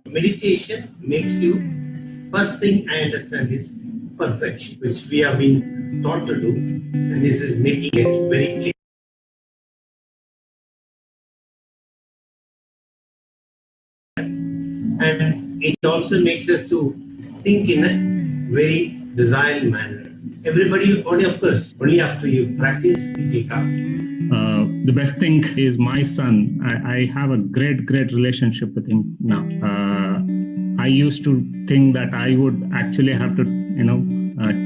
Meditation makes you, first thing I understand is perfection, which we have been taught to do, and this is making it very clear. And it also makes us to think in a very desired manner. Everybody, only of course, only after you practice, it will come. The best thing is my son. I have a great relationship with him now. I used to think that I would actually have to,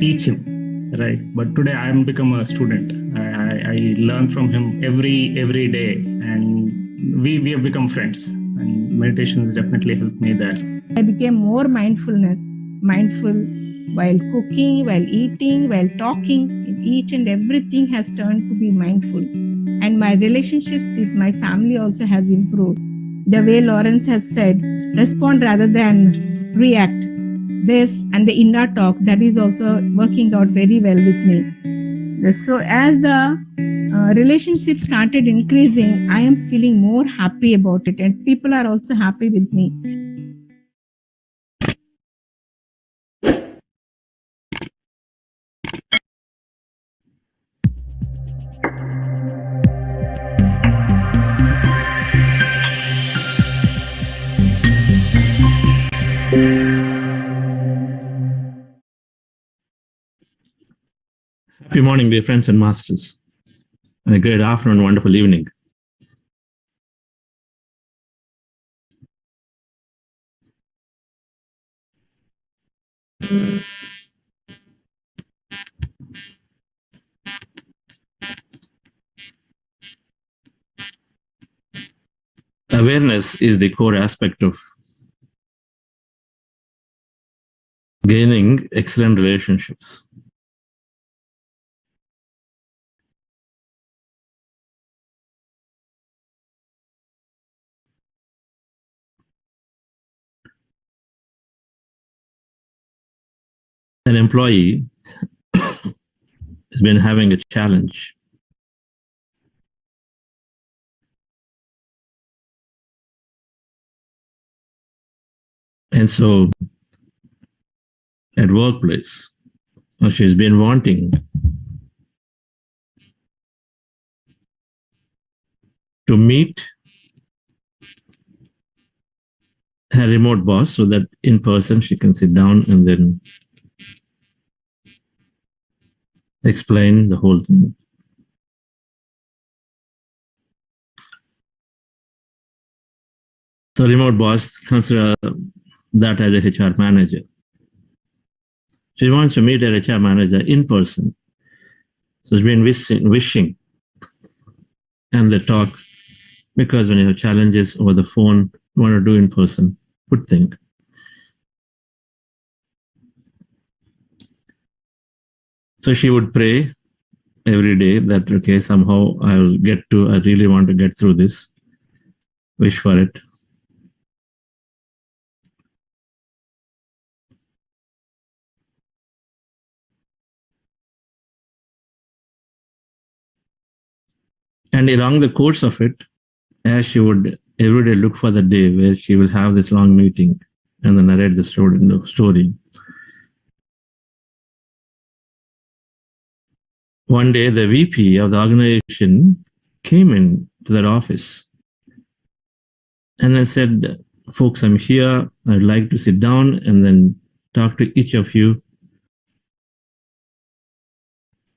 teach him, right? But today I am become a student. I learn from him every day, and we have become friends. And meditation has definitely helped me there. I became more mindful while cooking, while eating, while talking. Each and everything has turned to be mindful. And my relationships with my family also has improved. The way Lawrence has said, respond rather than react. This and the inner talk, that is also working out very well with me. So as the relationship started increasing, I am feeling more happy about it, and people are also happy with me. Happy morning, dear friends and masters, and a great afternoon, wonderful evening. Awareness is the core aspect of gaining excellent relationships. An employee has been having a challenge. And so at workplace, she's been wanting to meet her remote boss so that in person she can sit down and then explain the whole thing. So remote boss, consider that as a HR manager. She wants to meet her HR manager in person. So she's been wishing and they talk, because when you have challenges over the phone, you want to do in person, good thing. So she would pray every day that, okay, somehow I really want to get through this. Wish for it. And along the course of it, as she would every day look for the day where she will have this long meeting and then narrate the story. One day, the VP of the organization came in to their office and then said, folks, I'm here. I'd like to sit down and then talk to each of you.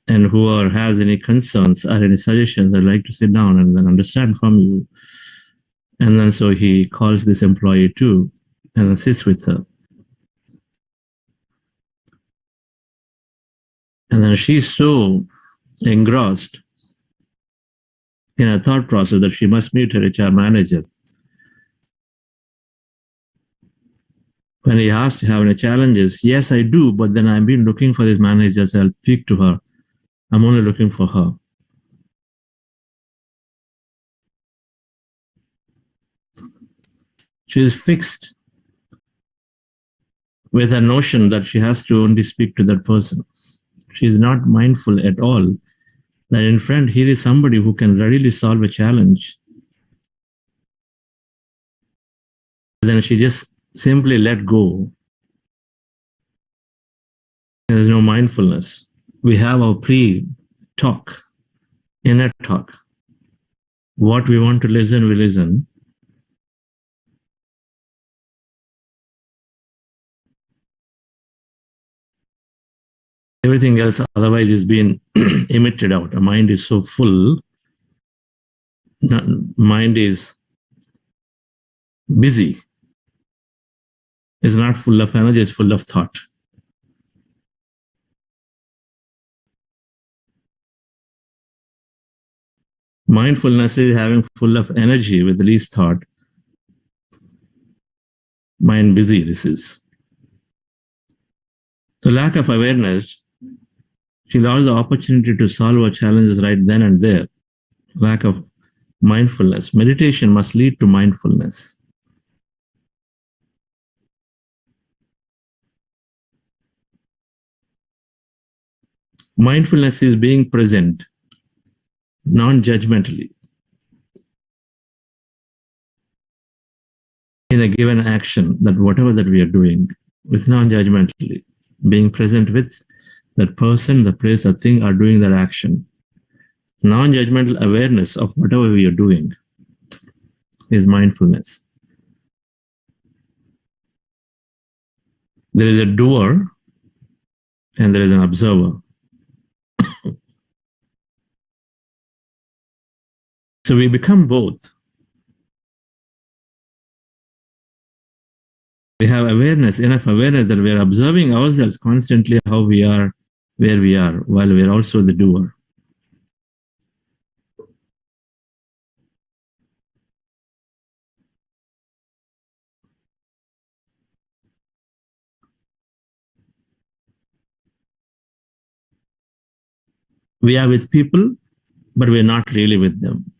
And whoever has any concerns or any suggestions, I'd like to sit down and then understand from you. And then so he calls this employee too and then sits with her. And then she's so engrossed in a thought process that she must meet her HR manager. When he asked, have any challenges? Yes, I do, but then I've been looking for these managers. I'll speak to her. I'm only looking for her. She is fixed with a notion that she has to only speak to that person. She's not mindful at all that in front here is somebody who can readily solve a challenge. Then she just simply let go. There's no mindfulness. We have our pre-talk, inner talk. What we want to listen, we listen. Everything else otherwise is being emitted out. Our mind is so full. Mind is busy. It's not full of energy, it's full of thought. Mindfulness is having full of energy with least thought. Mind busy, this is. So lack of awareness, she lost the opportunity to solve her challenges right then and there. Lack of mindfulness. Meditation must lead to mindfulness. Mindfulness is being present non-judgmentally in a given action, that whatever that we are doing, with non-judgmentally, being present with that person, the place, the thing are doing that action. Non-judgmental awareness of whatever we are doing is mindfulness. There is a doer and there is an observer. So we become both. We have awareness, enough awareness that we are observing ourselves constantly, how we are, where we are, while we are also the doer. We are with people, but we are not really with them.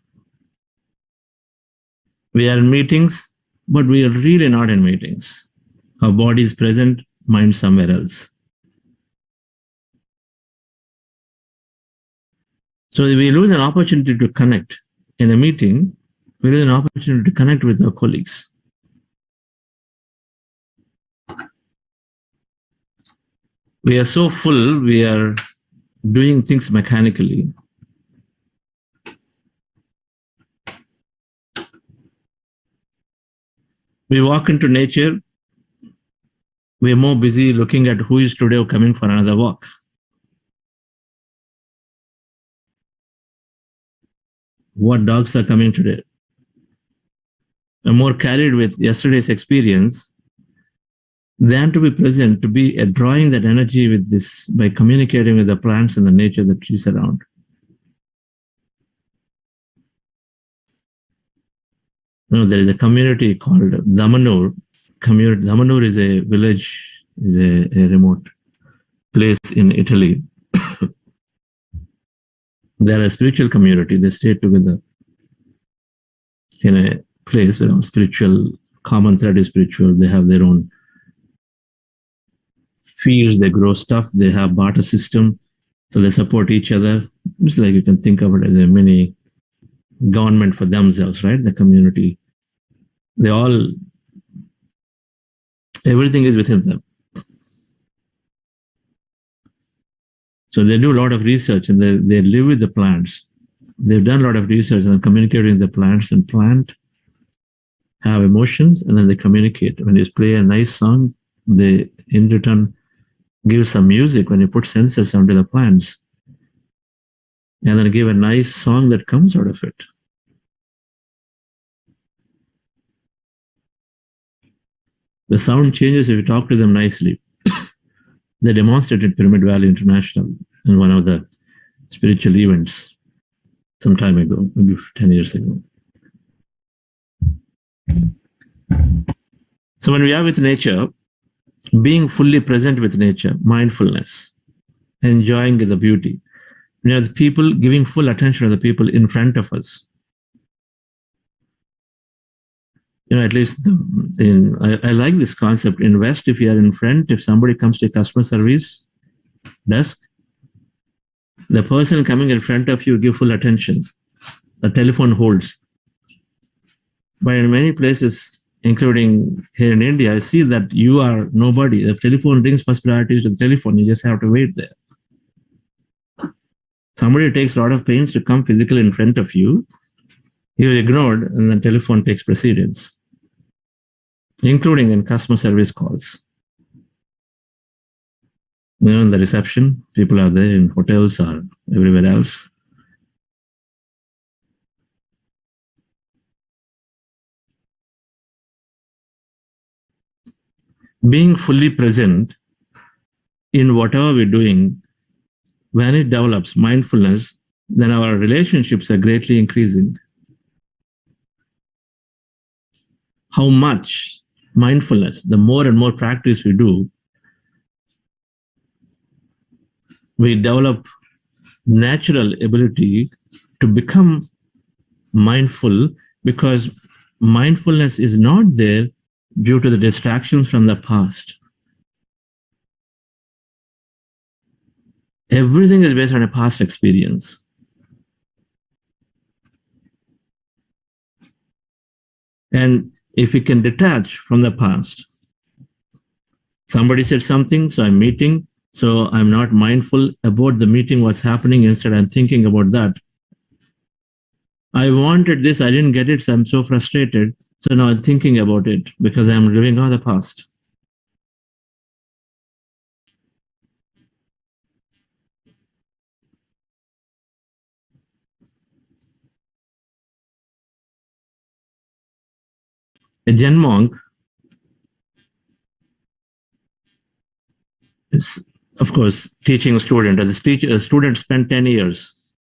We are in meetings, but we are really not in meetings. Our body is present, mind somewhere else. So we lose an opportunity to connect. In a meeting, we lose an opportunity to connect with our colleagues. We are so full, we are doing things mechanically. We walk into nature, we are more busy looking at who is today coming for another walk. What dogs are coming today? I'm more carried with yesterday's experience than to be present, to be drawing that energy with this by communicating with the plants and the nature, the trees around. There is a community called Damanur. Damanur is a village, is a remote place in Italy. They are a spiritual community. They stay together in a place where all spiritual, common thread is spiritual. They have their own fields, they grow stuff, they have barter system, so they support each other. It's like you can think of it as a mini government for themselves, right? The community. They all, everything is within them. So they do a lot of research and they live with the plants. They've done a lot of research and communicating with the plants, and plant have emotions and then they communicate. When you play a nice song, they in return give some music. When you put sensors onto the plants and then give a nice song that comes out of it. The sound changes if you talk to them nicely. They demonstrated Pyramid Valley International in one of the spiritual events some time ago, maybe 10 years ago. So when we are with nature, being fully present with nature, mindfulness, enjoying the beauty. We have the people giving full attention to the people in front of us. At least I like this concept. In West, if you are in front, if somebody comes to a customer service desk, The person coming in front of you give full attention. The telephone holds. But in many places, including here in India, I see that you are nobody. The telephone rings, first priority is to the telephone. You just have to wait there. Somebody takes a lot of pains to come physically in front of you. You're ignored, and the telephone takes precedence, including in customer service calls. You know, in the reception, people are there in hotels or everywhere else. Being fully present in whatever we're doing, when it develops mindfulness, then our relationships are greatly increasing. How much mindfulness, the more and more practice we do, we develop natural ability to become mindful, because mindfulness is not there due to the distractions from the past. Everything is based on a past experience. And if we can detach from the past, somebody said something, so I'm meeting, so I'm not mindful about the meeting, what's happening. Instead, I'm thinking about that. I wanted this, I didn't get it, so I'm so frustrated. So now I'm thinking about it because I'm living on the past. A Zen monk is, of course, teaching a student. And the student spent 10 years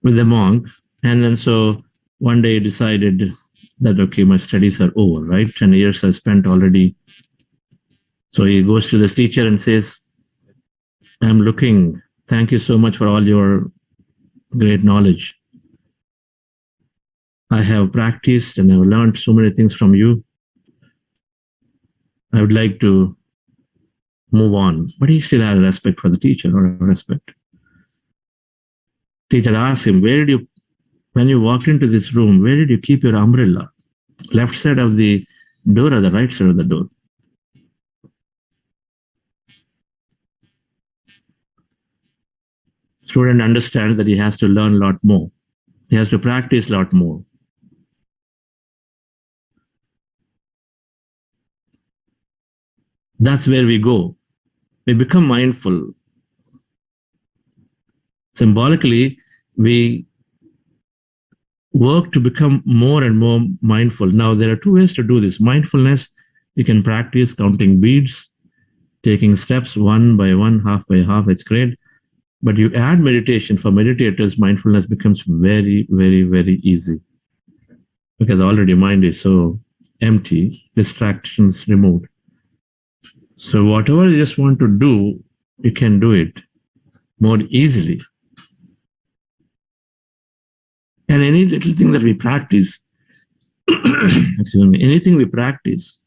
with the monk. And then so one day he decided that, okay, my studies are over, right? 10 years I've spent already. So he goes to this teacher and says, I'm looking, thank you so much for all your great knowledge. I have practiced and I've learned so many things from you. I would like to move on. But he still has respect for the teacher, or respect. Teacher asks him, when you walked into this room, where did you keep your umbrella? Left side of the door or the right side of the door? Student understands that he has to learn a lot more. He has to practice a lot more. That's where we go. We become mindful. Symbolically, we work to become more and more mindful. Now, there are two ways to do this. Mindfulness, you can practice counting beads, taking steps one by one, half by half, it's great. But you add meditation. For meditators, mindfulness becomes very, very, very easy. Because already mind is so empty, distractions removed. So whatever you just want to do, you can do it more easily. And any little thing that we practice, excuse me, anything we practice,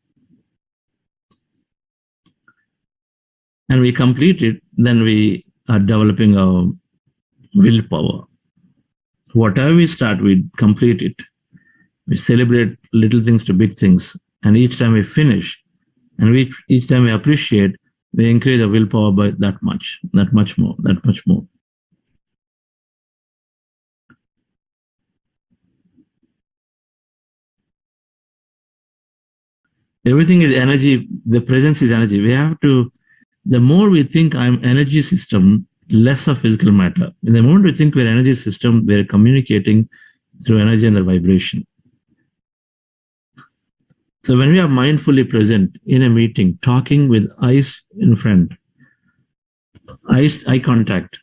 and we complete it, then we are developing our willpower. Whatever we start, we complete it. We celebrate little things to big things. And each time we finish, and each time we appreciate, we increase our willpower by that much more. Everything is energy. The presence is energy. We have to, the more we think I'm energy system, less of physical matter. And the moment we think we're energy system, we're communicating through energy and the vibration. So when we are mindfully present in a meeting, talking with eyes in front, eye contact,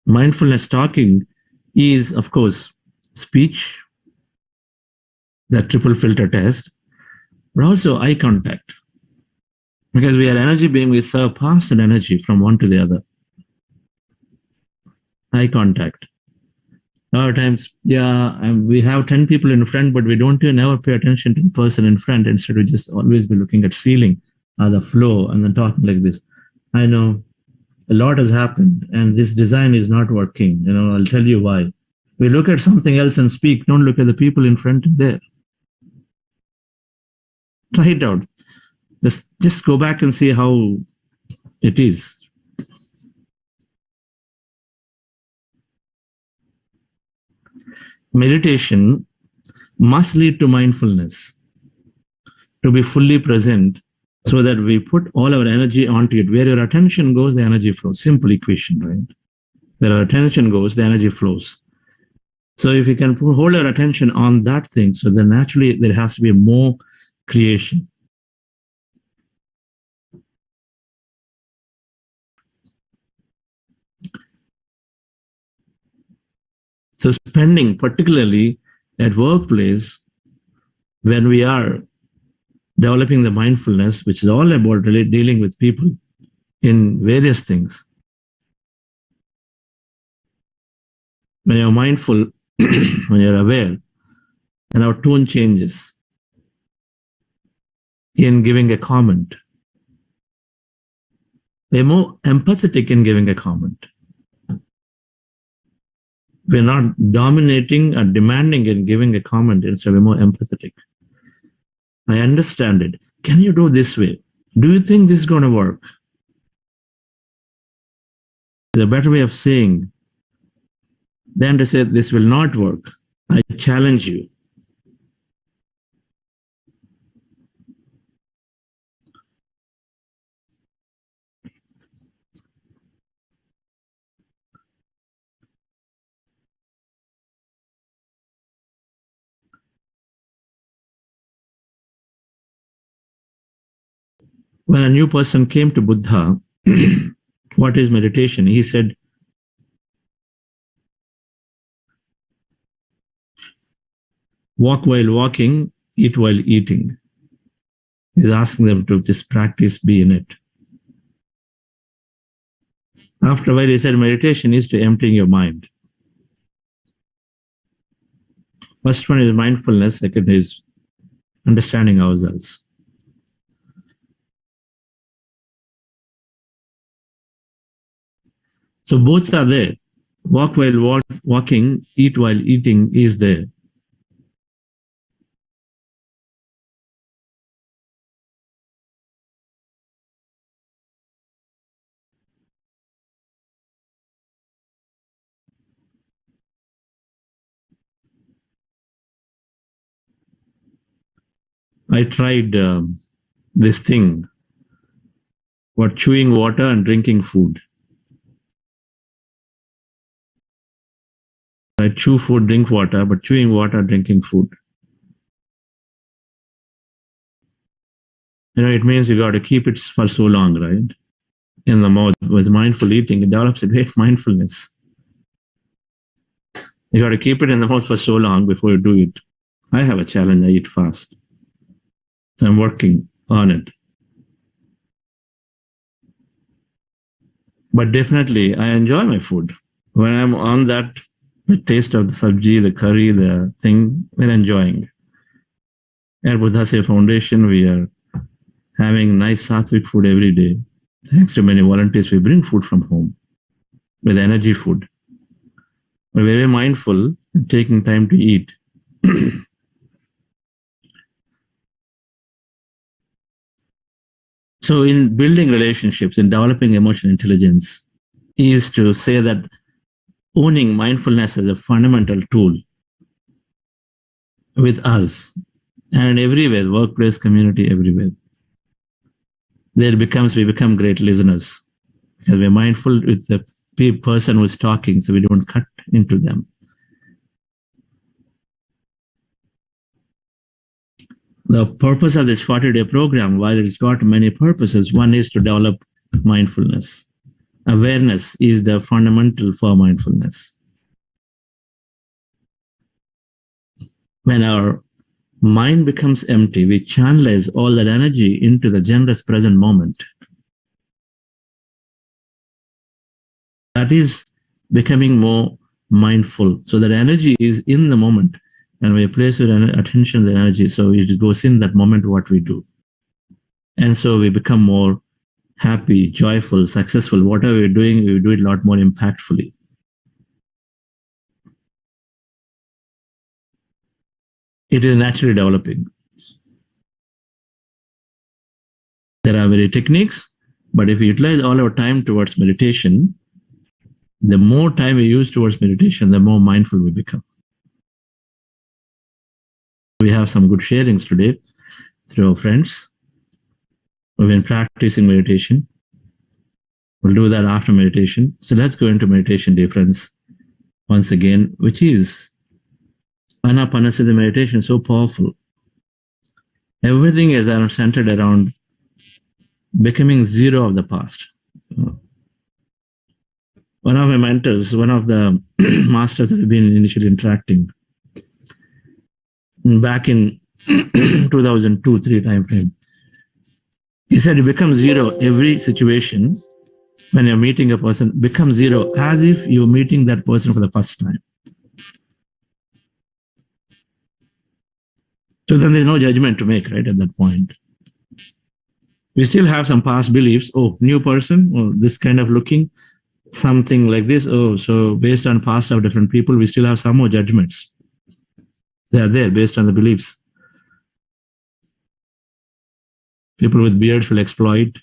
mindfulness talking is, of course, speech, the triple filter test, but also eye contact. Because we are energy being, we serve past and energy from one to the other. Eye contact. A lot of times, we have 10 people in front, but we don't even ever pay attention to the person in front. Instead, we just always be looking at ceiling or the floor and then talking like this. I know a lot has happened and this design is not working. I'll tell you why. We look at something else and speak. Don't look at the people in front and there. Try it out. Just go back and see how it is. Meditation must lead to mindfulness, to be fully present, so that we put all our energy onto it. Where your attention goes, the energy flows. Simple equation, right? Where our attention goes, the energy flows. So if you can hold our attention on that thing, so then naturally there has to be more creation. So spending, particularly at workplace, when we are developing the mindfulness, which is all about really dealing with people in various things. When you're mindful, when you're aware, and our tone changes in giving a comment. We're more empathetic in giving a comment. We're not dominating or demanding in giving a comment. Instead, we're more empathetic. I understand it. Can you do this way? Do you think this is going to work? There's a better way of saying than to say this will not work. I challenge you. When a new person came to Buddha, what is meditation? He said, walk while walking, eat while eating. He's asking them to just practice, be in it. After a while, he said, meditation is to emptying your mind. First one is mindfulness, second is understanding ourselves. So both are there. Walk while walking, eat while eating is there. I tried this thing, what chewing water and drinking food. I chew food, drink water, but chewing water, drinking food. It means you got to keep it for so long, right? In the mouth. With mindful eating, it develops a great mindfulness. You got to keep it in the mouth for so long before you do it. I have a challenge, I eat fast. So I'm working on it. But definitely, I enjoy my food. When I'm on that, the taste of the sabji, the curry, the thing, we're enjoying. At Buddha Seva Foundation, we are having nice sattvic food every day. Thanks to many volunteers, we bring food from home with energy food. We're very mindful in taking time to eat. So in building relationships, in developing emotional intelligence, is to say that owning mindfulness as a fundamental tool with us and everywhere, workplace, community, everywhere. We become great listeners because we're mindful with the person who's talking, so we don't cut into them. The purpose of this 40-day program, while it's got many purposes, one is to develop mindfulness. Awareness is the fundamental for mindfulness. When our mind becomes empty, we channelize all that energy into the generous present moment. That is becoming more mindful. So that energy is in the moment and we place our attention, the energy, so it goes in that moment what we do. And so we become more happy, joyful, successful, whatever we're doing, we do it a lot more impactfully. It is naturally developing. There are many techniques, but if we utilize all our time towards meditation, the more time we use towards meditation, the more mindful we become. We have some good sharings today through our friends. We've been practicing meditation. We'll do that after meditation. So let's go into meditation, dear friends, once again, which is Ana-Pana-Sati meditation, so powerful. Everything is centered around becoming zero of the past. One of my mentors, one of the masters that I've been initially interacting back in 2002-3 time frame, he said, you become zero every situation when you're meeting a person, become zero as if you're meeting that person for the first time. So then there's no judgment to make, right, at that point. We still have some past beliefs. Oh, new person, oh, this kind of looking, something like this. Oh, so based on past of different people, we still have some more judgments. They are there based on the beliefs. People with beards will exploit.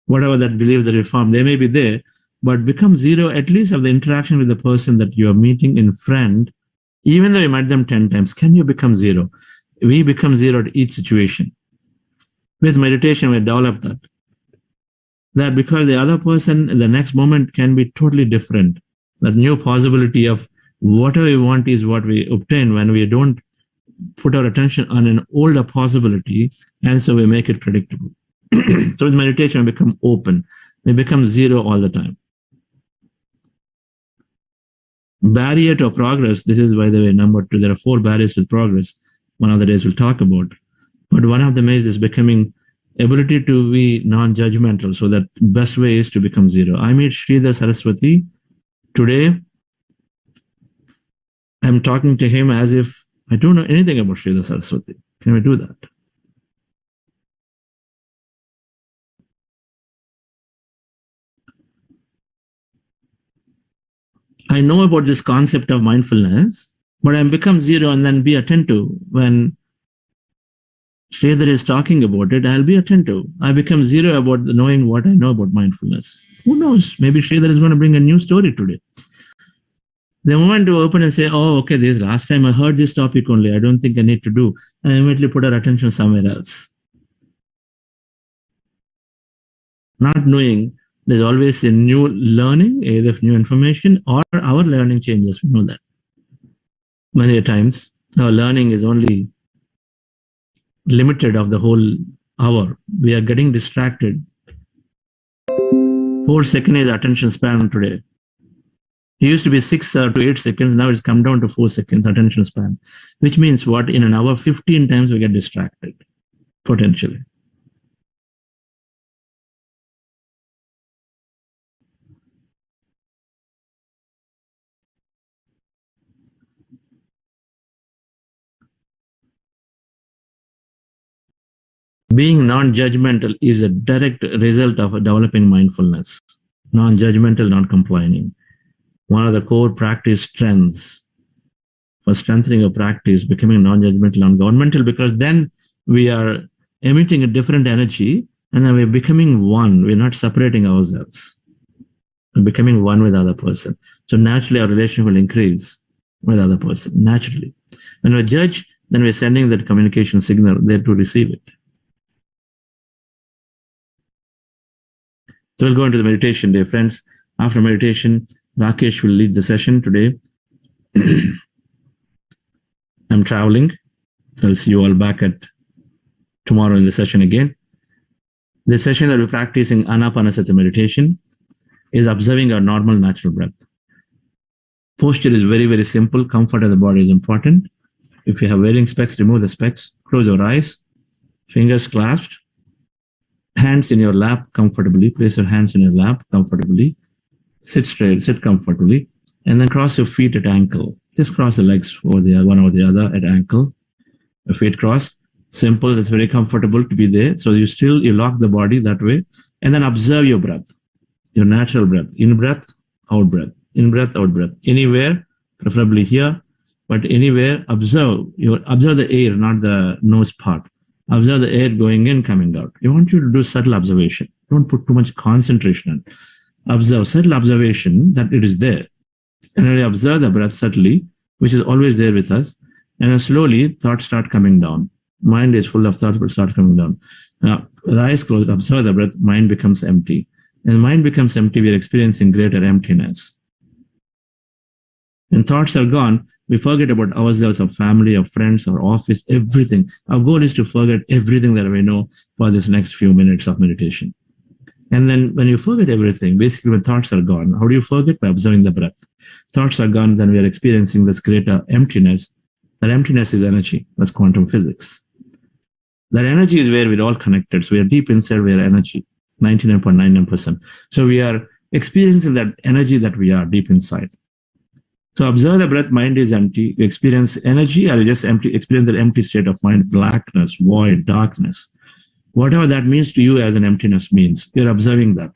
Whatever that belief that we form, they may be there, but become zero at least of the interaction with the person that you are meeting in front, even though you met them 10 times. Can you become zero? We become zero at each situation. With meditation, we develop that. That because the other person in the next moment can be totally different. That new possibility of whatever we want is what we obtain when we don't put our attention on an older possibility, and so we make it predictable. So with meditation, we become open. We become zero all the time. Barrier to progress, this is, by the way, number 2. There are 4 barriers to progress. One of the days we'll talk about. But one of them is becoming ability to be non-judgmental. So that best way is to become zero. I meet Sridhar Saraswati today. I'm talking to him as if I don't know anything about Sridhar Saraswati. Can we do that? I know about this concept of mindfulness, but I become zero and then be attentive. When Sridhar is talking about it, I'll be attentive. I become zero about knowing what I know about mindfulness. Who knows? Maybe Sridhar is going to bring a new story today. The moment you open and say, oh, okay, this last time I heard this topic only, I don't think I need to do, I immediately put our attention somewhere else. Not knowing there's always a new learning, either new information or our learning changes. We know that. Many times, our learning is only limited of the whole hour. We are getting distracted. 4 seconds is attention span today. It used to be 6 to 8 seconds. Now it's come down to 4 seconds attention span, which means what? In an hour, 15 times we get distracted, potentially. Being non-judgmental is a direct result of developing mindfulness. Non-judgmental, non-complaining. One of the core practice strengths for strengthening a practice, becoming non-judgmental, non-governmental, because then we are emitting a different energy and then we're becoming one. We're not separating ourselves. We're becoming one with the other person. So naturally our relationship will increase with the other person, naturally. When we judge, then we're sending that communication signal there to receive it. So we'll go into the meditation, dear friends. After meditation, Rakesh will lead the session today. I'm traveling. I'll see you all back at tomorrow in the session again. The session that we're practicing Ana-Pana-Sati meditation is observing our normal natural breath. Posture is very, very simple. Comfort of the body is important. If you have wearing specs, remove the specs. Close your eyes. Fingers clasped. Hands in your lap comfortably. Place your hands in your lap comfortably. Sit straight, sit comfortably. And then cross your feet at ankle. Just cross the legs over the one over the other at ankle. Your feet crossed. Simple, it's very comfortable to be there. So you lock the body that way, and then observe your breath, your natural breath. In breath, out breath. In breath, out breath. Anywhere, preferably here, but anywhere, observe the air, not the nose part. Observe the air going in, coming out. I want you to do subtle observation. Don't put too much concentration on it. Observe, subtle observation that it is there. And when you observe the breath subtly, which is always there with us, and then slowly thoughts start coming down. Mind is full of thoughts, but start coming down. Now, with eyes closed, observe the breath, mind becomes empty. And mind becomes empty, we are experiencing greater emptiness. When thoughts are gone, we forget about ourselves, our family, our friends, our office, everything. Our goal is to forget everything that we know for this next few minutes of meditation. And then when you forget everything, basically when thoughts are gone, how do you forget? By observing the breath. Thoughts are gone, then we are experiencing this greater emptiness. That emptiness is energy. That's quantum physics. That energy is where we're all connected. So we are deep inside, we are energy, 99.99%. So we are experiencing that energy that we are deep inside. So observe the breath, mind is empty. You experience energy, or you just experience the empty state of mind, blackness, void, darkness. Whatever that means to you as an emptiness means, you're observing that.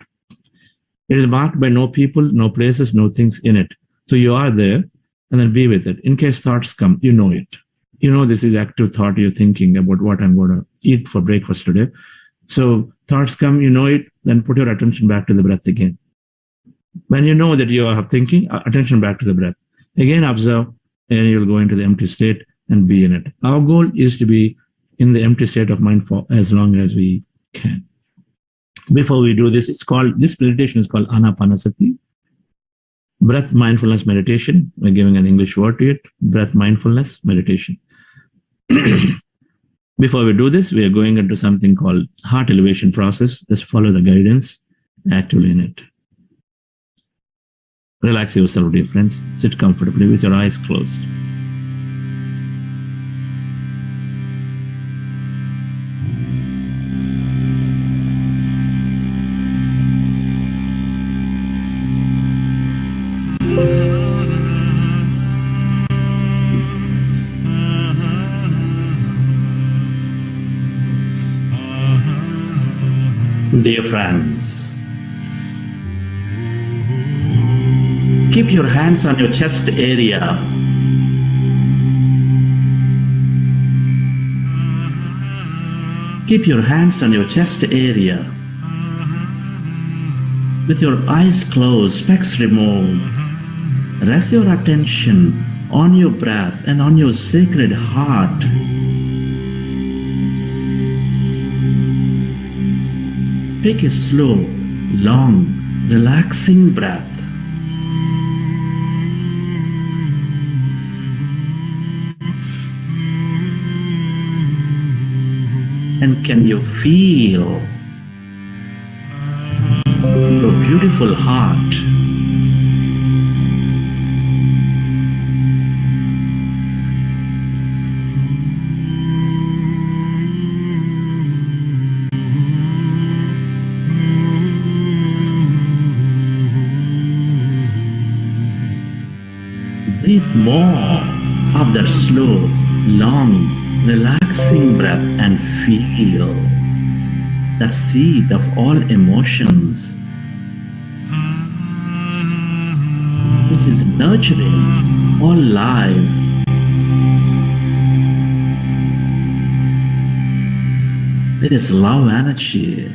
It is marked by no people, no places, no things in it. So you are there, and then be with it. In case thoughts come, you know it. You know this is active thought, you're thinking about what I'm going to eat for breakfast today. So thoughts come, you know it, then put your attention back to the breath again. When you know that you are thinking, attention back to the breath. Again, observe, and you'll go into the empty state and be in it. Our goal is to be in the empty state of mind for as long as we can. Before we do this, this meditation is called Ana-Pana-Sati. Breath mindfulness meditation. We're giving an English word to it. Breath mindfulness meditation. Before we do this, we are going into something called heart elevation process. Just follow the guidance actively in it. Relax yourself, dear friends. Sit comfortably with your eyes closed. Dear friends, keep your hands on your chest area. Keep your hands on your chest area. With your eyes closed, specs removed, rest your attention on your breath and on your sacred heart. Take a slow, long, relaxing breath. And can you feel your beautiful heart? Breathe more of that slow, long, relaxing breath and feel that seed of all emotions which is nurturing all life. With this love energy,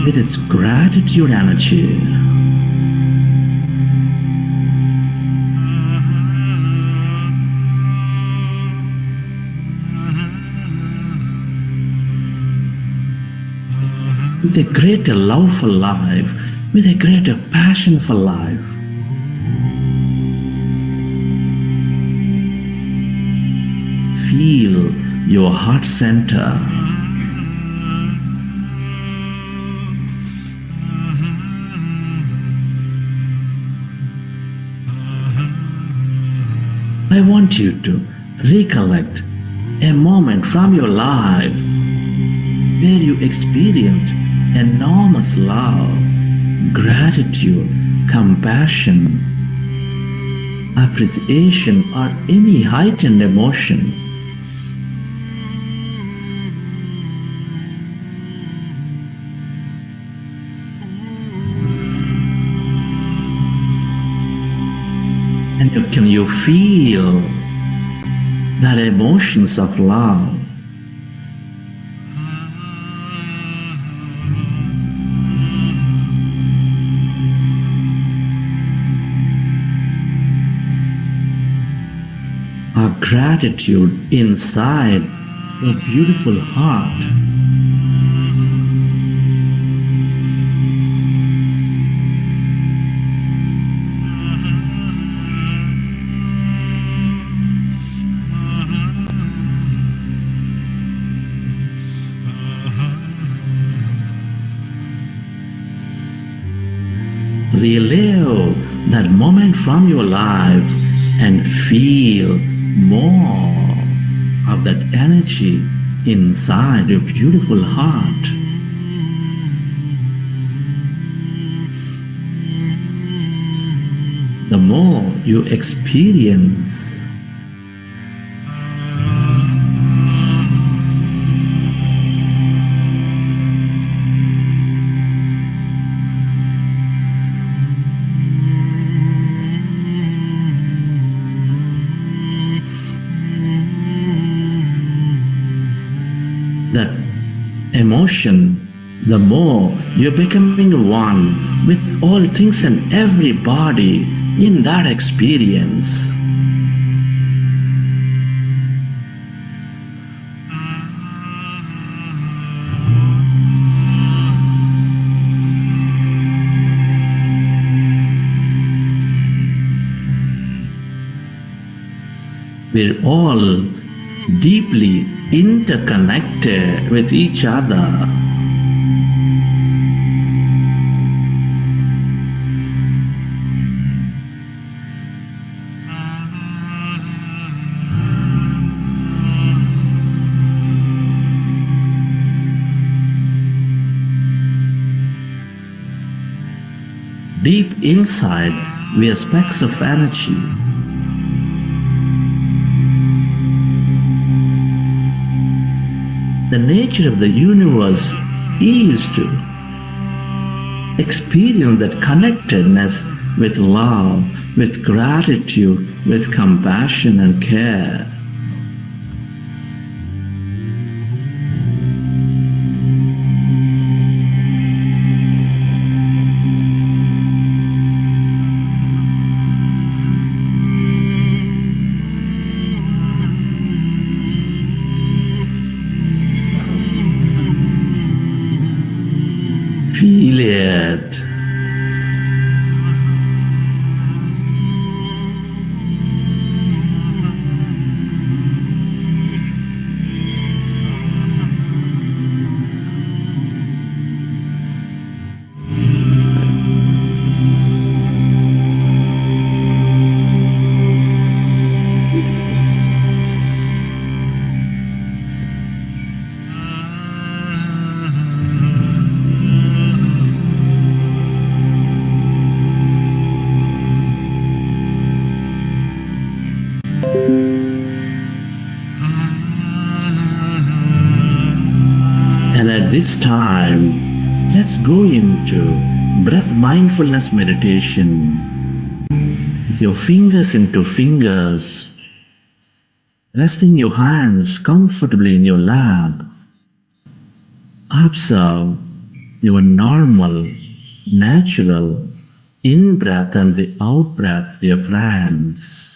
with this gratitude energy, with a greater love for life, with a greater passion for life. Feel your heart center. I want you to recollect a moment from your life where you experienced enormous love, gratitude, compassion, appreciation, or any heightened emotion. And can you feel that emotions of love? Or gratitude inside your beautiful heart? Relive that moment from your life and feel more of that energy inside your beautiful heart. The more you experience, that emotion, the more you're becoming one with all things and everybody in that experience. We're all deeply interconnected with each other. Deep inside, we are specks of energy. The nature of the universe is to experience that connectedness with love, with gratitude, with compassion and care. Feel it. And at this time, let's go into breath mindfulness meditation with your fingers into fingers, resting your hands comfortably in your lap. Observe your normal, natural in-breath and the out-breath, dear friends.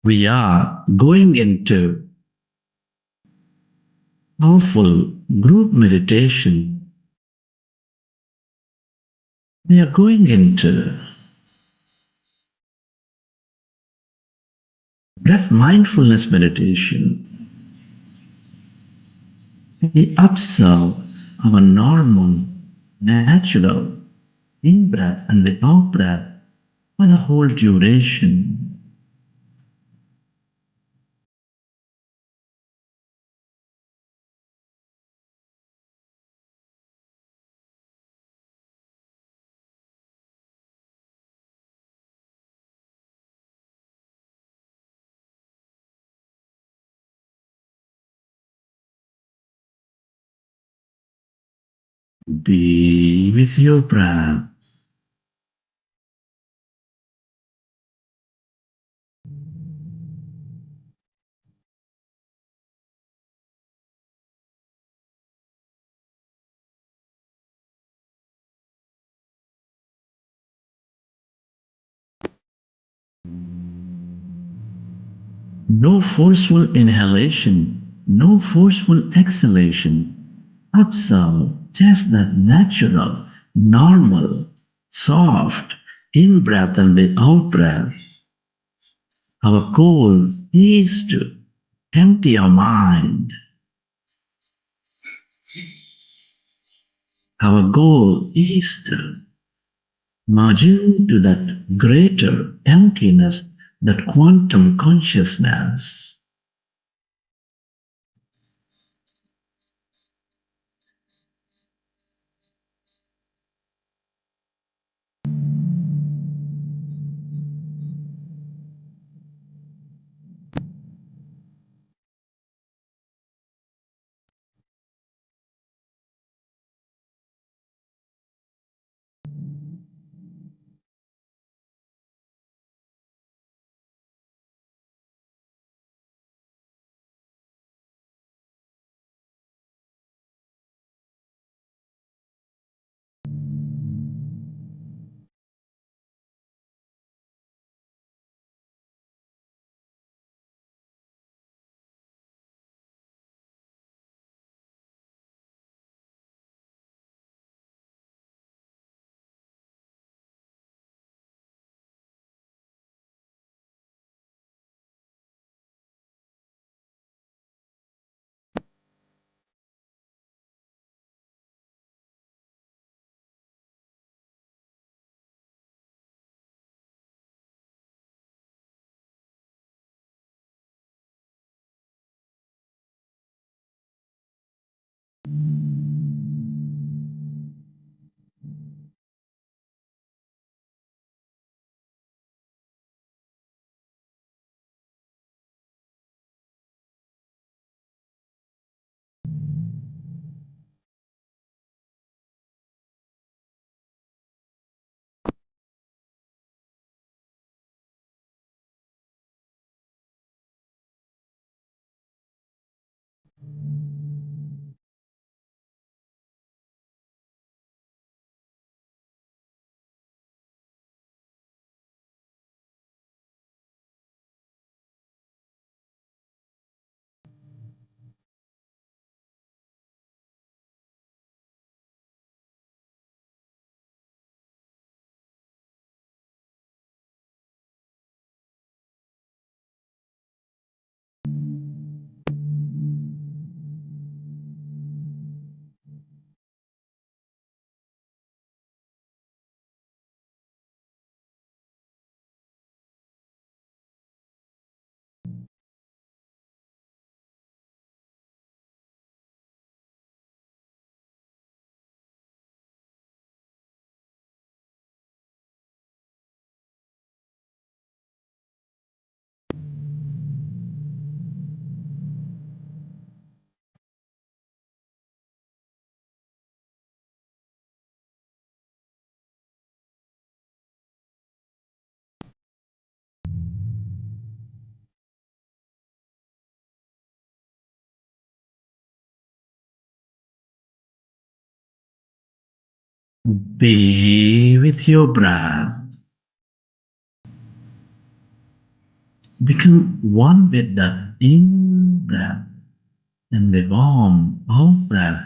we are going into powerful group meditation. We are going into breath mindfulness meditation. We observe our normal, natural in breath and the out breath for the whole duration. Be with your breath. No forceful inhalation, no forceful exhalation. Observe just that natural, normal, soft in breath and the out breath. Our goal is to empty our mind. Our goal is to merge into that greater emptiness, that quantum consciousness. Be with your breath. Become one with the in-breath and the warm out-breath.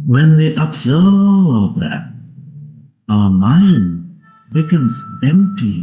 When we observe that, our mind becomes empty.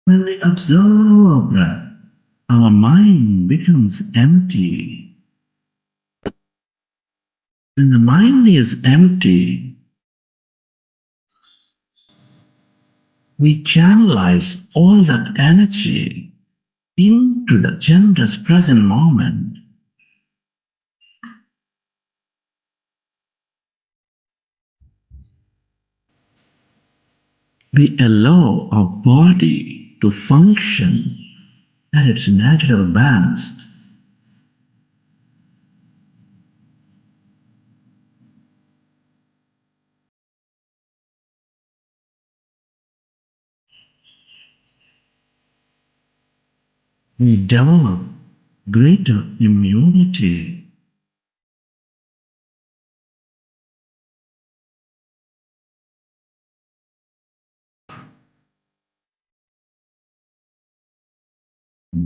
When we observe that, our mind becomes empty. When the mind is empty, we channelize all that energy into the generous present moment. We allow our body to function at its natural best. We develop greater immunity.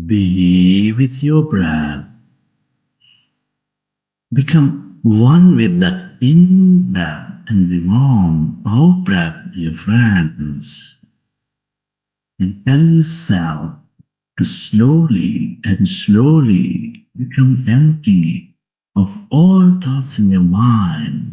Be with your breath. Become one with that in-breath and the warm out-breath, dear friends. And tell yourself to slowly and slowly become empty of all thoughts in your mind.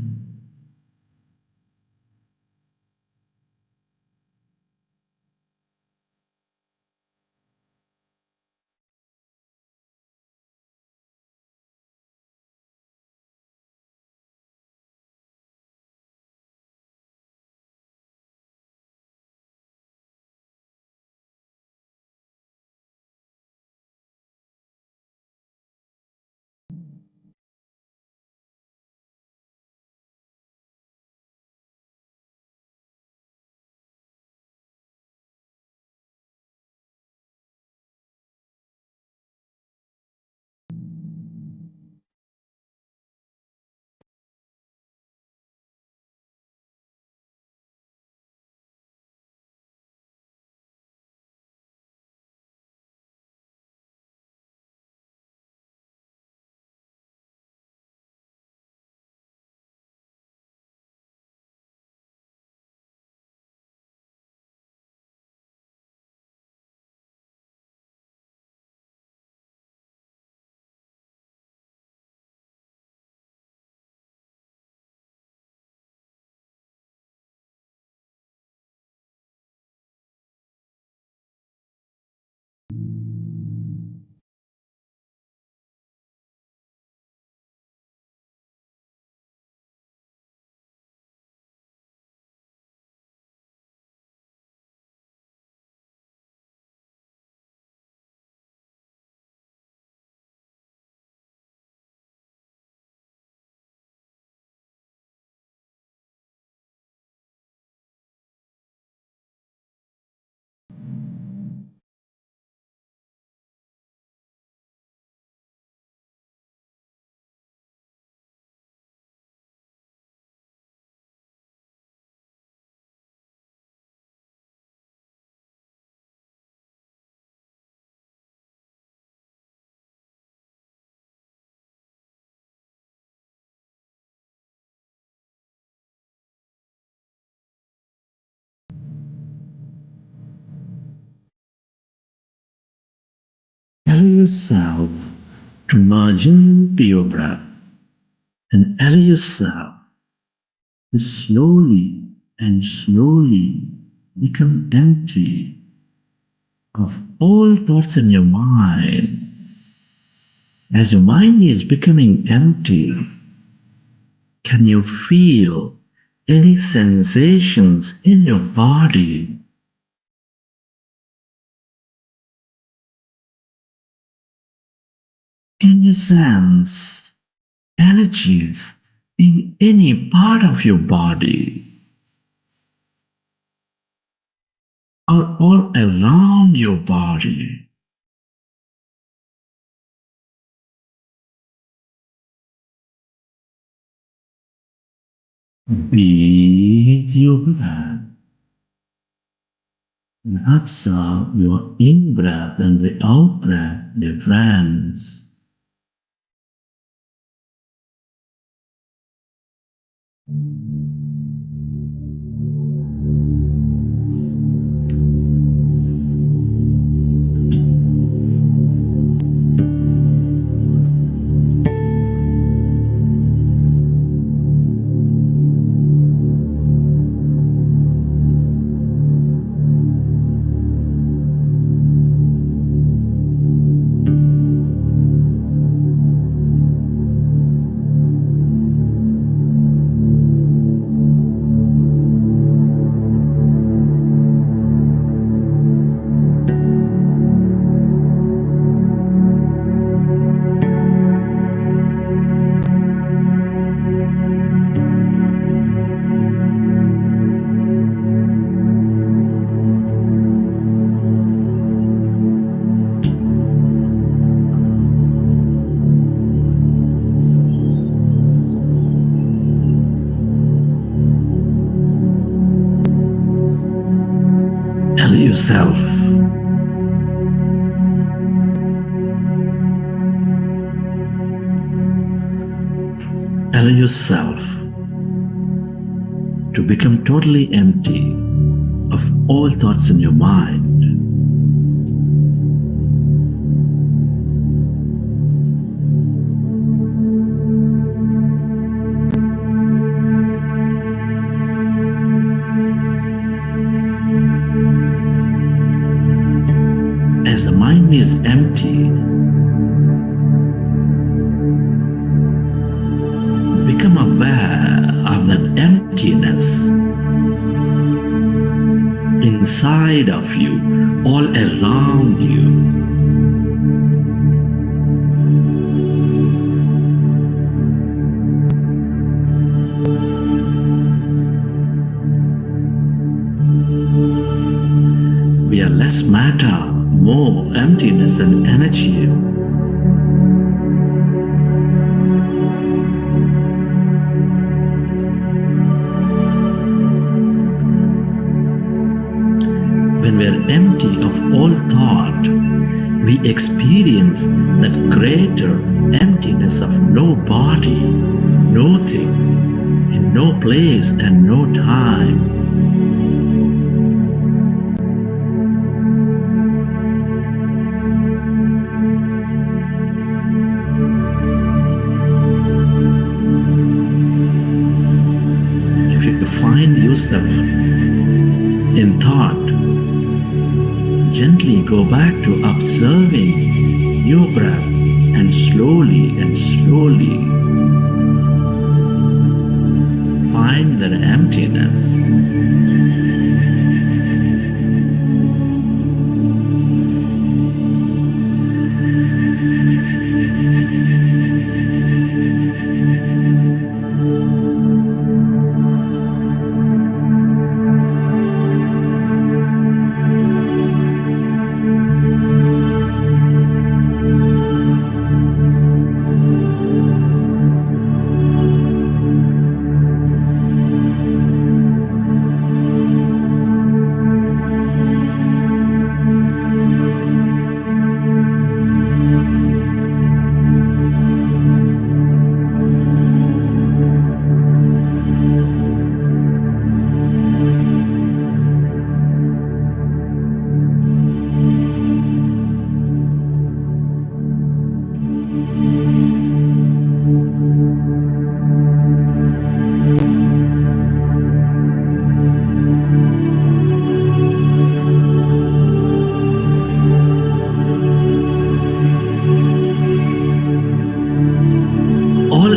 Allow yourself to merge into your breath and allow yourself to slowly and slowly become empty of all thoughts in your mind. As your mind is becoming empty, can you feel any sensations in your body? Can you sense energies in any part of your body or all around your body? Breathe your breath and observe your in-breath and the out-breath difference. Tell yourself, allow yourself to become totally empty of all thoughts in your mind. emptiness inside of you, all around you. We are less matter, more emptiness and energy. When we are empty of all thought, we experience that greater emptiness of no body, no thing, in no place and no time. If you find yourself in thought, gently go back to observing your breath and slowly find that emptiness.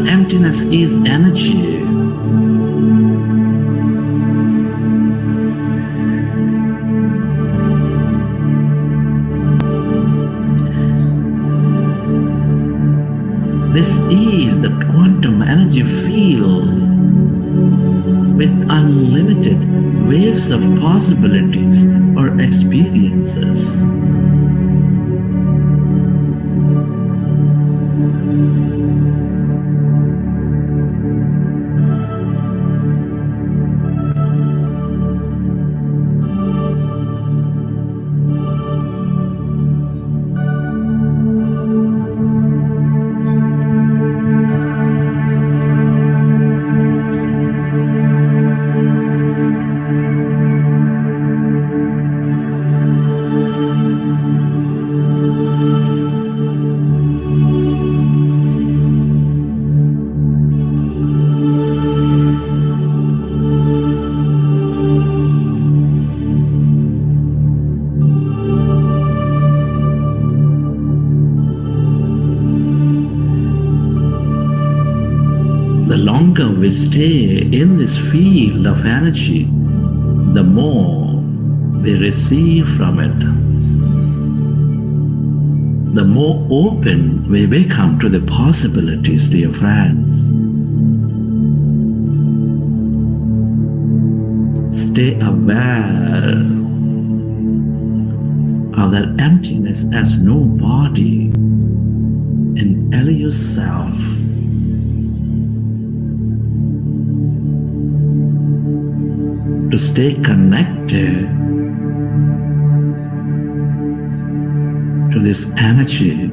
Emptiness is energy. This is the quantum energy field with unlimited waves of possibilities or experiences. The longer we stay in this field of energy, the more we receive from it. The more open we become to the possibilities, dear friends. Stay aware of that emptiness as no body and allow yourself to stay connected to this energy.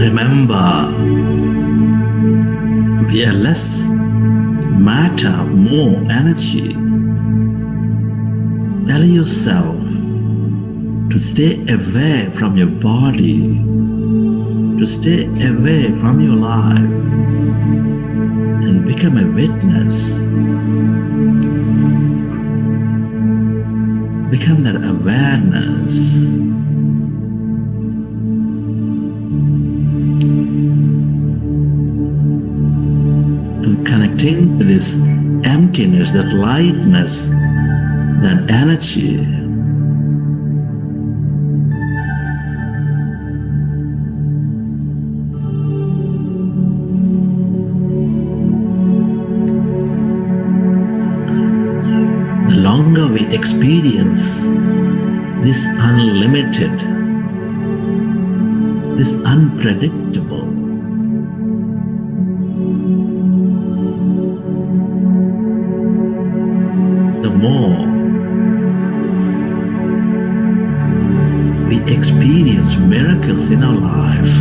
remember, we are less matter, more energy. Allow yourself to stay away from your body, to stay away from your life, and become a witness. Become that awareness. And connecting to this emptiness, that lightness, that energy. The longer we experience this unlimited, this unpredictable, the more we experience miracles in our life.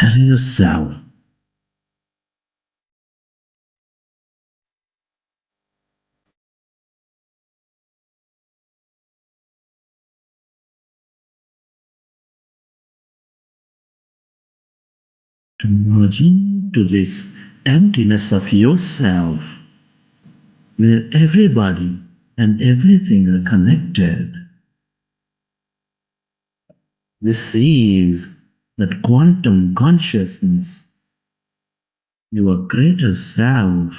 Allow yourself to merge into this emptiness of yourself, where everybody and everything are connected. This is that quantum consciousness, your greater self.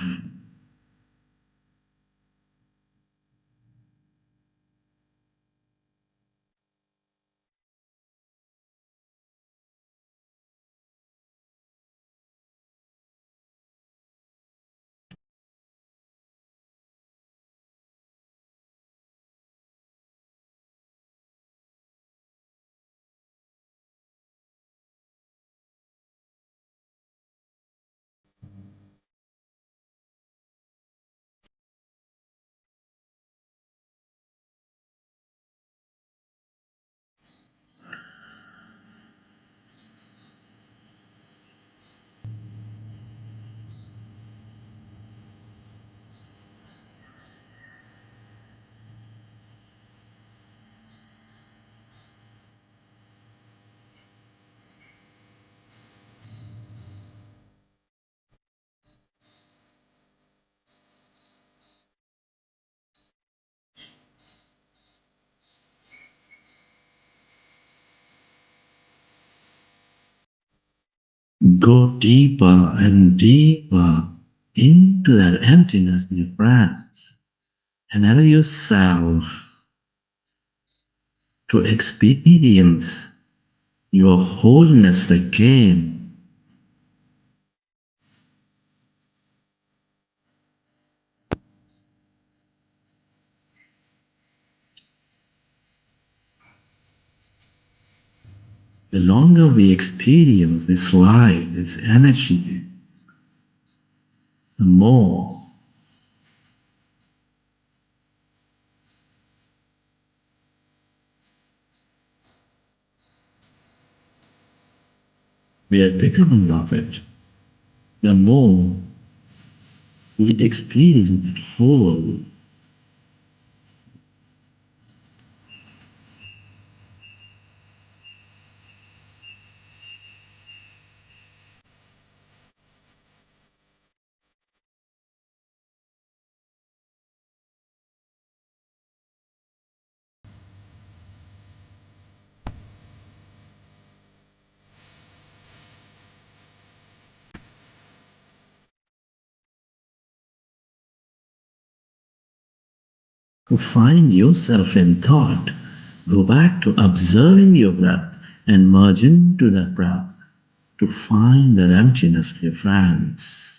Go deeper and deeper into that emptiness, dear friends, and allow yourself to experience your wholeness again. The longer we experience this light, this energy, the more we are becoming of it, the more we experience it full. To find yourself in thought, go back to observing your breath and merge into that breath to find that emptiness, dear friends.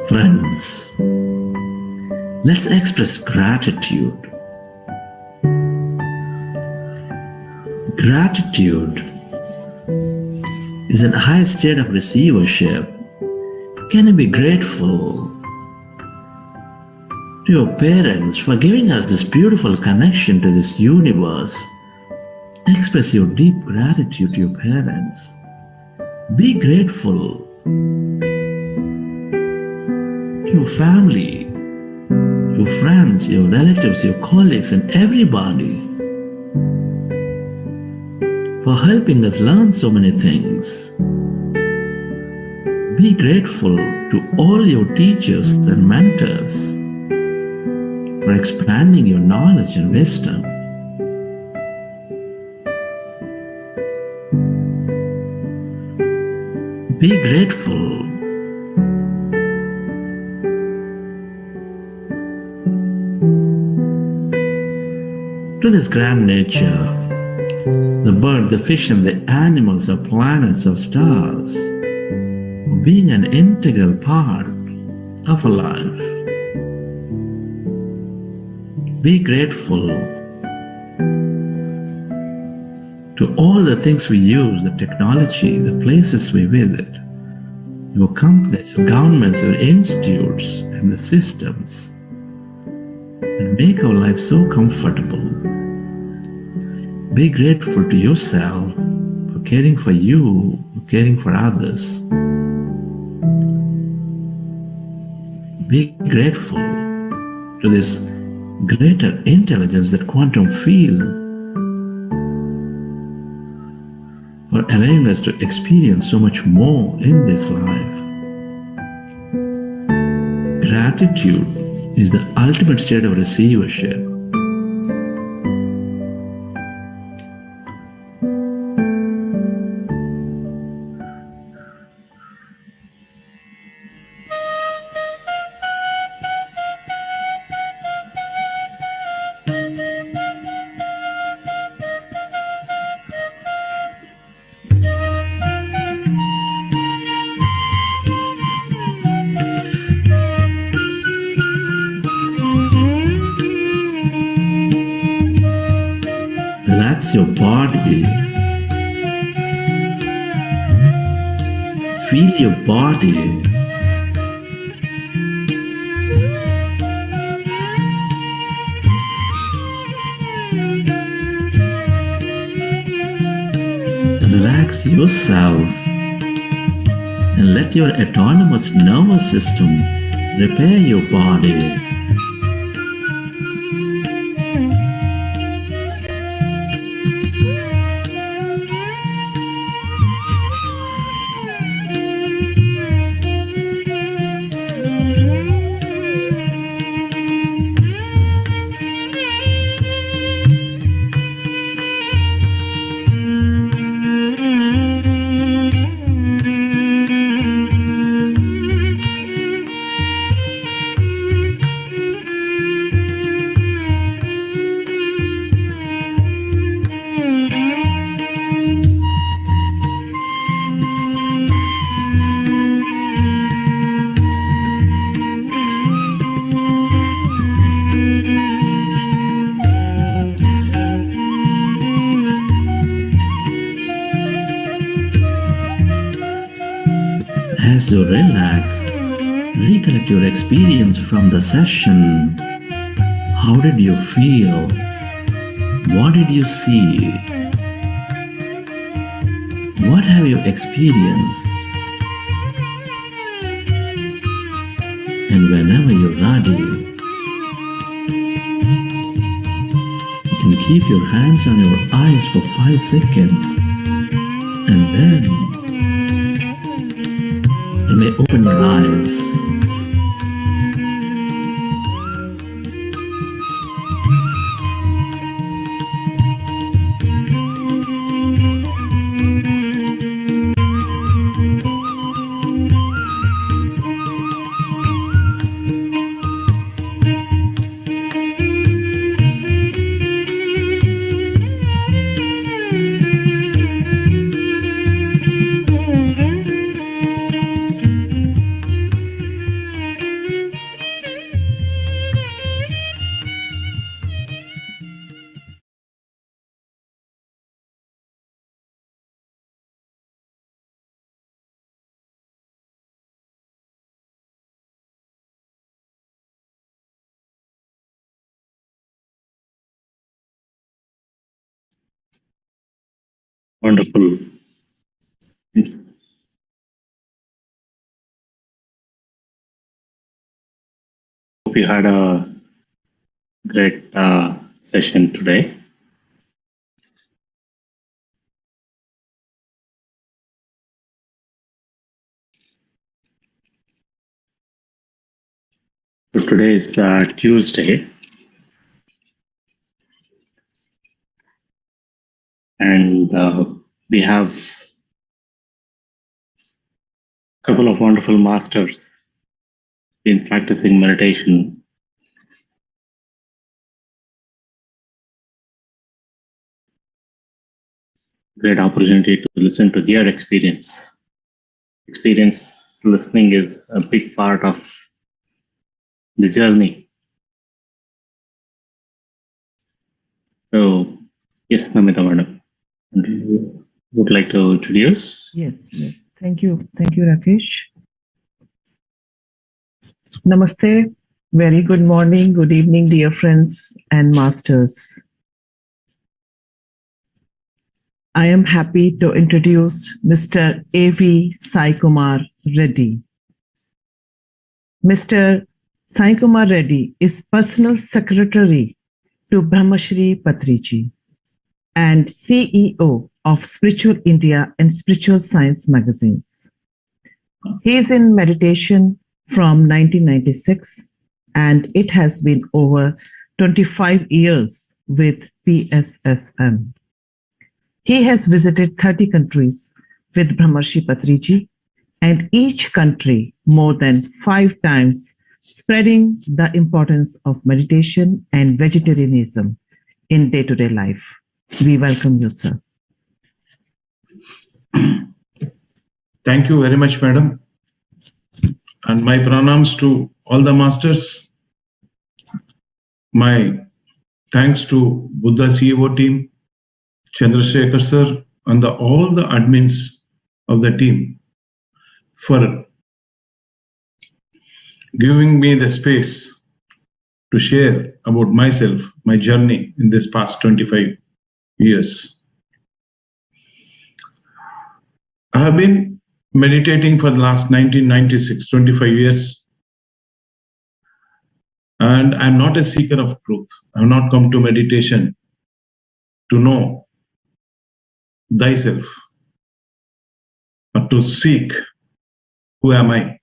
Friends, let's express gratitude. Gratitude is an high state of receivership. Can you be grateful to your parents for giving us this beautiful connection to this universe? Express your deep gratitude to your parents. Be grateful to your family, your friends, your relatives, your colleagues, and everybody for helping us learn so many things. Be grateful to all your teachers and mentors for expanding your knowledge and wisdom. Be grateful to this grand nature, the bird, the fish, and the animals, the planets, of stars, being an integral part of our life. Be grateful to all the things we use, the technology, the places we visit, your companies, your governments, your institutes, and the systems that make our life so comfortable. Be grateful to yourself for caring for you, for caring for others. Be grateful to this greater intelligence, that quantum field, for allowing us to experience so much more in this life. Gratitude is the ultimate state of receivership. Relax your body. Feel your body. Relax yourself and let your autonomous nervous system repair your body. As you relax, recollect your experience from the session. How did you feel? What did you see? What have you experienced? And whenever you're ready, you can keep your hands on your eyes for 5 seconds, and then you may open your eyes. Wonderful. Hope you had a great session today. So today is Tuesday, and we have a couple of wonderful masters in practicing meditation. Great opportunity to listen to their experience. Experience listening is a big part of the journey. So, yes, Namita madam, would like to introduce? Yes. Thank you, Rakesh. Namaste. Very good morning, good evening, dear friends and masters. I am happy to introduce Mr. A.V. Sai Kumar Reddy. Mr. Sai Kumar Reddy is personal secretary to Brahmarshi Patriji and CEO of Spiritual India and Spiritual Science magazines. He is in meditation from 1996, and it has been over 25 years with PSSM. He has visited 30 countries with Brahmarshi Patriji, and each country more than 5 times, spreading the importance of meditation and vegetarianism in day-to-day life. We welcome you, sir. Thank you very much, madam. And my pranams to all the masters. My thanks to Buddha CEO team, Chandrasekhar sir, and all the admins of the team for giving me the space to share about myself, my journey in this past 25 years. I have been meditating for the last 1996, 25 years. And I'm not a seeker of truth. I have not come to meditation to know thyself, but to seek who am I?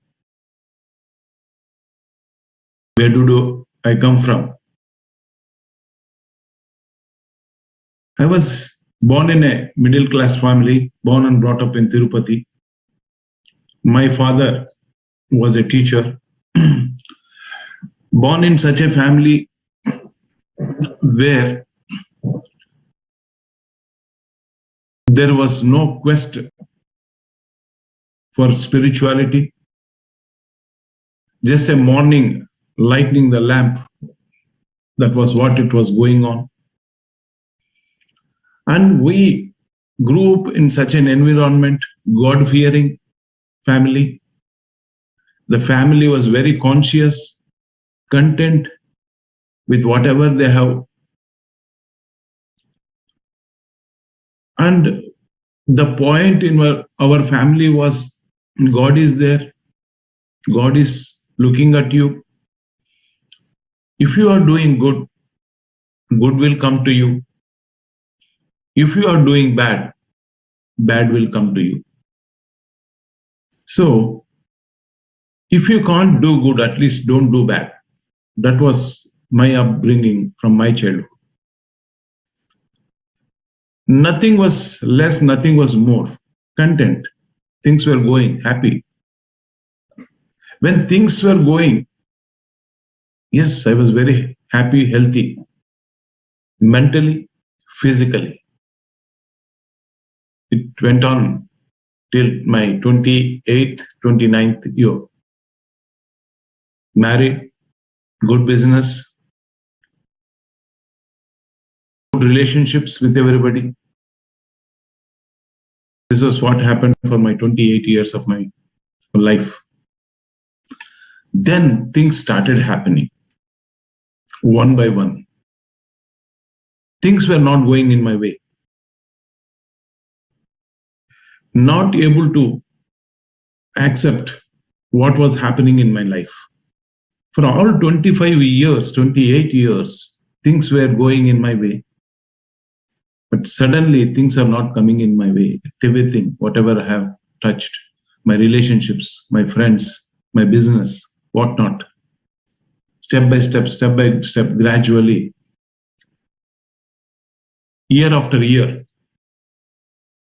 Where do I come from? I was born in a middle-class family, born and brought up in Tirupati. My father was a teacher. Born in such a family where there was no quest for spirituality, just a morning lighting the lamp. That was what it was going on. And we grew up in such an environment, God-fearing family. The family was very conscious, content with whatever they have. And the point in our family was God is there. God is looking at you. If you are doing good, good will come to you. If you are doing bad, bad will come to you. So, if you can't do good, at least don't do bad. That was my upbringing from my childhood. Nothing was less, nothing was more. Content. Things were going, happy. When things were going, yes, I was very happy, healthy, mentally, physically. It went on till my 28th, 29th year. Married, good business, good relationships with everybody. This was what happened for my 28 years of my life. Then things started happening, one by one. Things were not going in my way. Not able to accept what was happening in my life. For all 25 years, 28 years, things were going in my way. But suddenly things are not coming in my way. Everything, whatever I have touched, my relationships, my friends, my business, whatnot, step by step, gradually, year after year.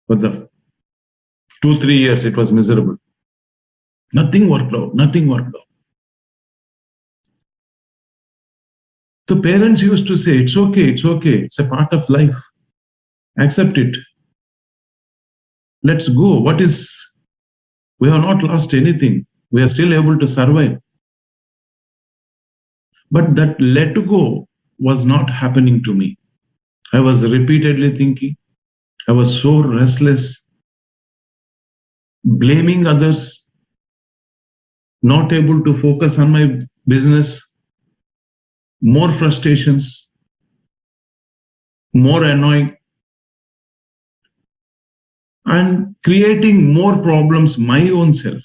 For the 2-3 years, it was miserable. Nothing worked out. The parents used to say, it's okay. It's a part of life. Accept it. Let's go. We have not lost anything. We are still able to survive. But that let go was not happening to me. I was repeatedly thinking. I was so restless, blaming others, not able to focus on my business, more frustrations, more annoying, and creating more problems my own self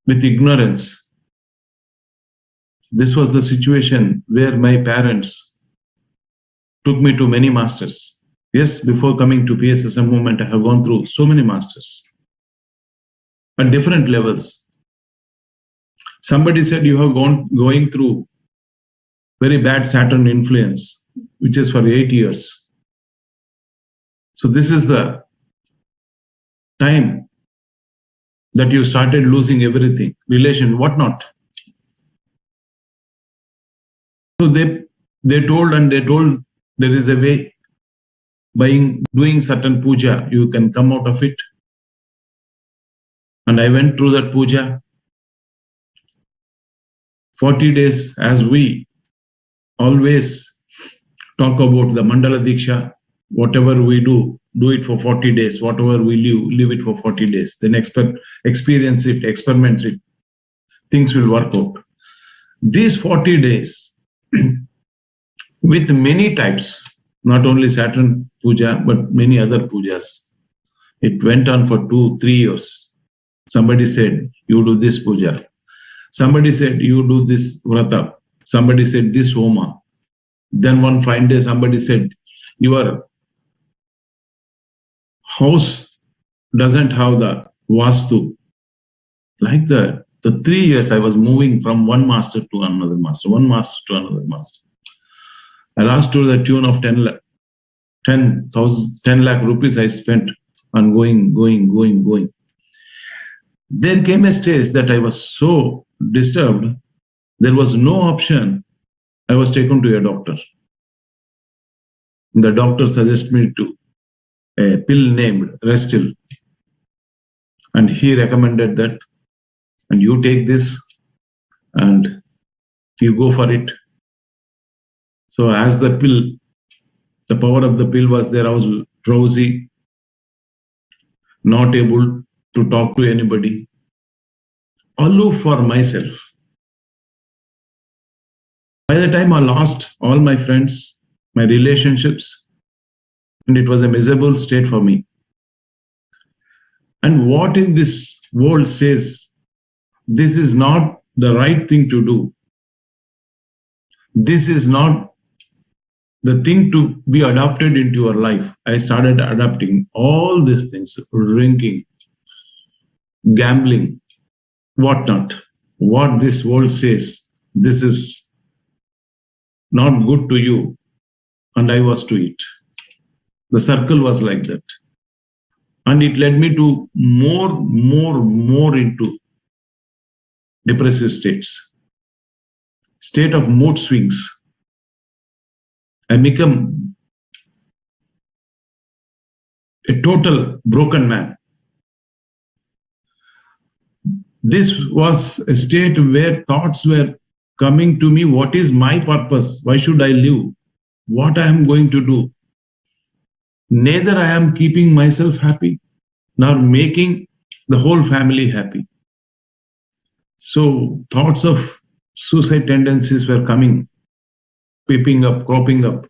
with ignorance. This was the situation where my parents took me to many masters. Yes, before coming to PSSM movement, I have gone through so many masters at different levels. Somebody said you have going through very bad Saturn influence, which is for 8 years. So this is the time that you started losing everything, relation, whatnot. So they told there is a way. By doing certain puja, you can come out of it. And I went through that puja. 40 days, as we always talk about the Mandala Diksha, whatever we do it for 40 days. Whatever we live it for 40 days. Then experience it, experiment it. Things will work out. These 40 days, with many types, not only Saturn puja, but many other pujas. It went on for 2-3 years. Somebody said, you do this puja. Somebody said, you do this vrata. Somebody said, this homa. Then one fine day, somebody said, your house doesn't have the vastu. Like that. The 3 years I was moving from one master to another master, one master to another master. I lost to the tune of 10 lakh rupees I spent on going. There came a stage that I was so disturbed, there was no option. I was taken to a doctor. The doctor suggested me to a pill named Restil. And he recommended that, and you take this and you go for it. So as the power of the pill was there, I was drowsy, not able to talk to anybody, aloof for myself. By the time I lost all my friends, my relationships, and it was a miserable state for me. And what in this world says, this is not the right thing to do. This is not the thing to be adopted into your life. I started adopting all these things, drinking, gambling, whatnot. What this world says, this is not good to you, and I was to it. The circle was like that. And it led me to more into depressive states, state of mood swings. I become a total broken man. This was a state where thoughts were coming to me. What is my purpose? Why should I live? What I am going to do? Neither I am keeping myself happy, nor making the whole family happy. So thoughts of suicide tendencies were coming, cropping up.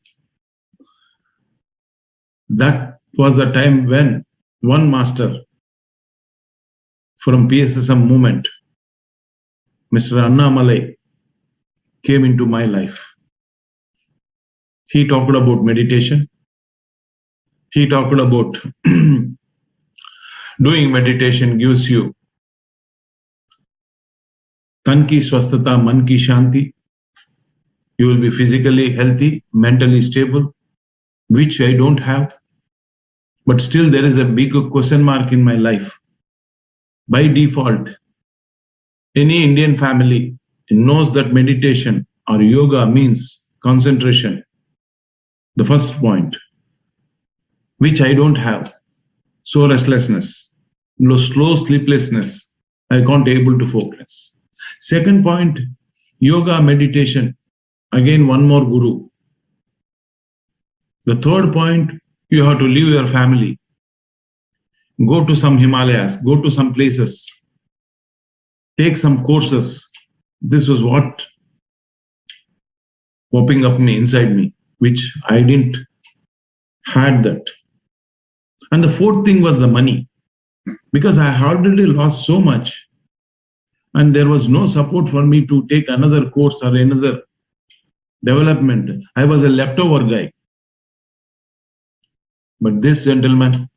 That was the time when one master from PSSM movement, Mr. Annamalai, came into my life. He talked about meditation. He talked about doing meditation gives you Tan ki swasthata, man ki shanti. You will be physically healthy, mentally stable, which I don't have. But still there is a big question mark in my life. By default, any Indian family knows that meditation or yoga means concentration. The first point, which I don't have. So restlessness, slow sleeplessness, I can't able to focus. Second point, yoga, meditation, again one more guru. The third point, you have to leave your family, go to some Himalayas, go to some places, take some courses. This was what popping up inside me, which I didn't had that. And the fourth thing was the money, because I had already lost so much and there was no support for me to take another course or another development. I was a leftover guy. But this gentleman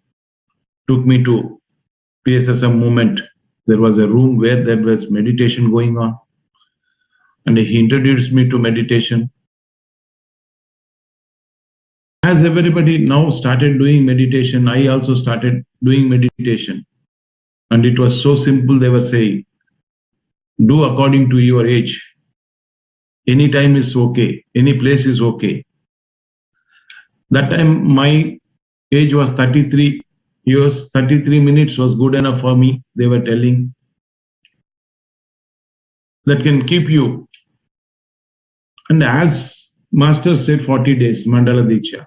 took me to PSSM movement. There was a room where there was meditation going on. And he introduced me to meditation. As everybody now started doing meditation, I also started doing meditation. And it was so simple, they were saying, do according to your age. Any time is okay, any place is okay. That time my age was 33 years, 33 minutes was good enough for me, they were telling. That can keep you. And as Master said, 40 days, Mandala Diksha.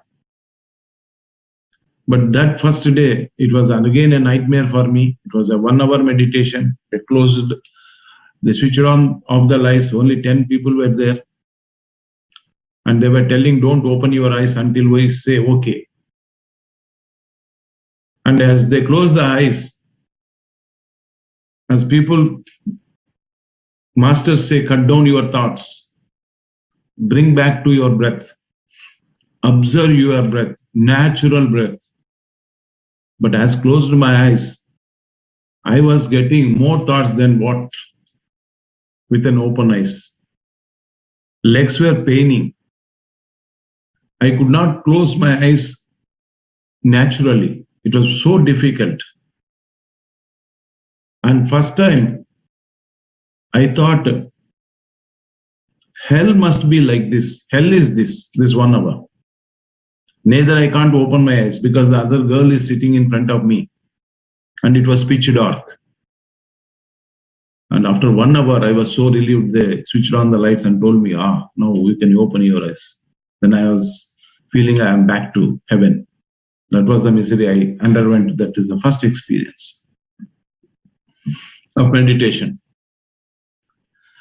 But that first day, it was again a nightmare for me. It was a 1 hour meditation. They closed, they switched on off the lights. Only 10 people were there. And they were telling, don't open your eyes until we say, okay. And as they closed the eyes, as people, masters say, cut down your thoughts. Bring back to your breath. Observe your breath, natural breath. But as closed my eyes, I was getting more thoughts than what with an open eyes. Legs were paining. I could not close my eyes naturally. It was so difficult. And first time, I thought, hell must be like this. Hell is this 1 hour. Neither I can't open my eyes because the other girl is sitting in front of me and it was pitch dark. And after 1 hour, I was so relieved. They switched on the lights and told me, now you can open your eyes. Then I was feeling I am back to heaven. That was the misery I underwent. That is the first experience of meditation.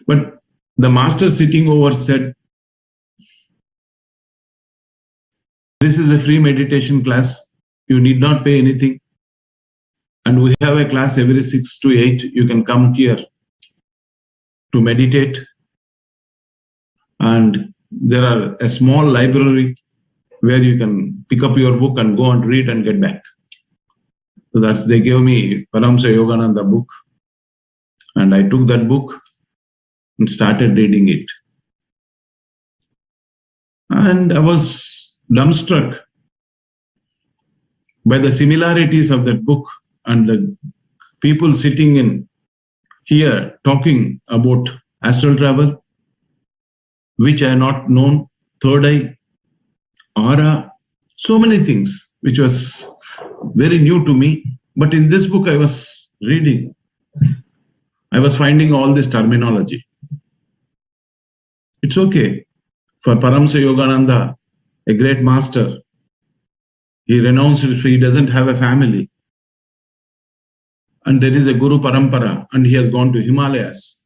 But the master sitting over said, this is a free meditation class. You need not pay anything. And we have a class every 6 to 8. You can come here to meditate. And there are a small library where you can pick up your book and go and read and get back. So they gave me Paramsa Yogananda book. And I took that book and started reading it. And I was dumbstruck by the similarities of that book and the people sitting in here talking about astral travel, which I had not known, third eye, aura, so many things, which was very new to me. But in this book I was reading, I was finding all this terminology. It's okay. For Paramsa Yogananda, a great master, he renounced if he doesn't have a family. And there is a Guru Parampara, and he has gone to Himalayas.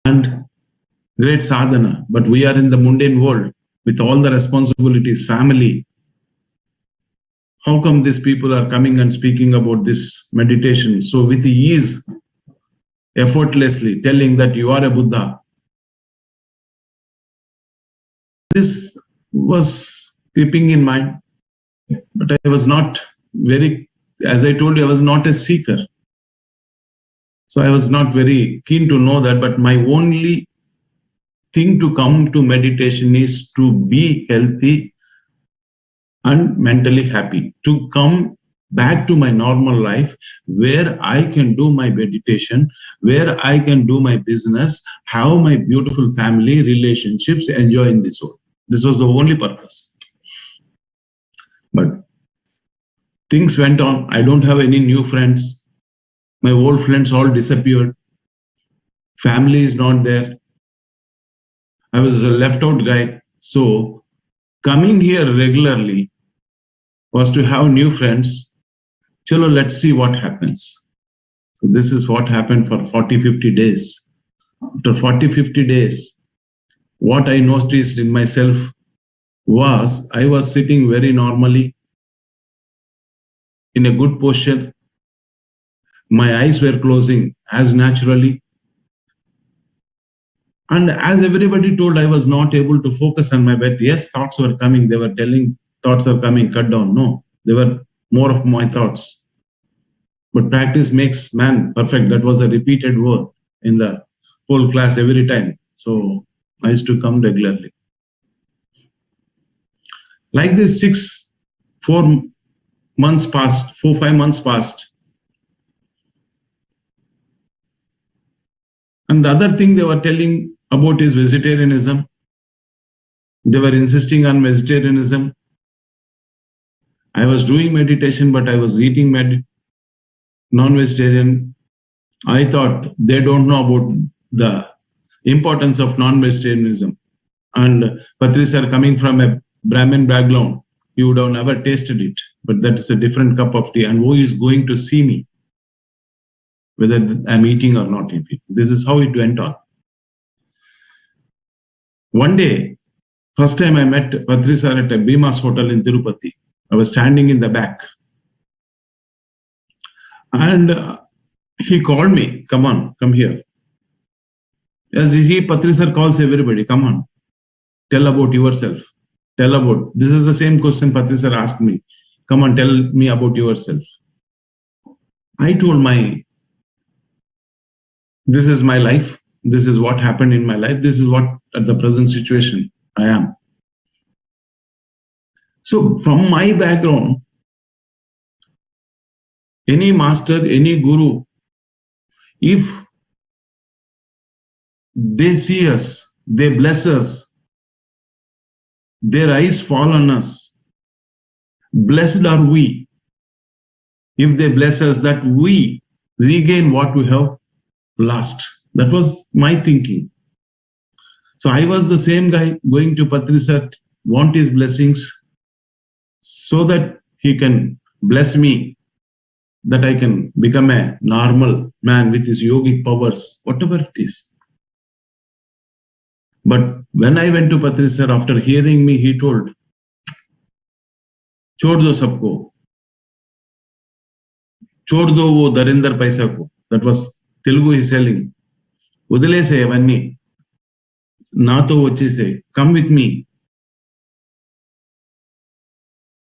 And great sadhana, but we are in the mundane world with all the responsibilities, family. How come these people are coming and speaking about this meditation? So with ease, effortlessly telling that you are a Buddha. This was keeping in mind, but I was not very, as I told you, I was not a seeker. So I was not very keen to know that, but my only thing to come to meditation is to be healthy and mentally happy, to come back to my normal life where I can do my meditation, where I can do my business, have my beautiful family, relationships, enjoy in this world. This was the only purpose. But things went on. I don't have any new friends. My old friends all disappeared. Family is not there. I was a left out guy. So coming here regularly was to have new friends. Chalo, let's see what happens. So this is what happened for 40, 50 days. After 40, 50 days, what I noticed in myself was I was sitting very normally in a good posture. My eyes were closing as naturally. And as everybody told, I was not able to focus on my breath. Yes, thoughts were coming. They were telling thoughts are coming, cut down. No, they were more of my thoughts. But practice makes man perfect. That was a repeated word in the whole class every time. So I used to come regularly. Like this, 4 months passed, 4-5 months passed. And the other thing they were telling about is vegetarianism. They were insisting on vegetarianism. I was doing meditation, but I was eating non-vegetarian. I thought they don't know about the importance of non-vegetarianism. And Patri sir, coming from a Brahmin background, he would have never tasted it. But that is a different cup of tea. And who is going to see me, whether I'm eating or not eating? This is how it went on. One day, first time I met Patri sir at a Bhima's hotel in Tirupati. I was standing in the back. And he called me, come on, come here. As Patri sir calls everybody, come on, tell about yourself. Tell about, this is the same question Patri sir asked me. Come on, tell me about yourself. I told this is my life. This is what happened in my life. This is what at the present situation I am. So from my background, any master, any guru, if they see us, they bless us, their eyes fall on us, blessed are we if they bless us, that we regain what we have lost. That was my thinking. So I was the same guy going to Patri sir, want his blessings so that he can bless me, that I can become a normal man with his yogic powers, whatever it is. But when I went to Patri sir, after hearing me, he told, छोड़ दो सबको, छोड़ दो वो दरिंदर पैसा को. That was Telugu he selling. Udilese avanni, nato vachise, come with me.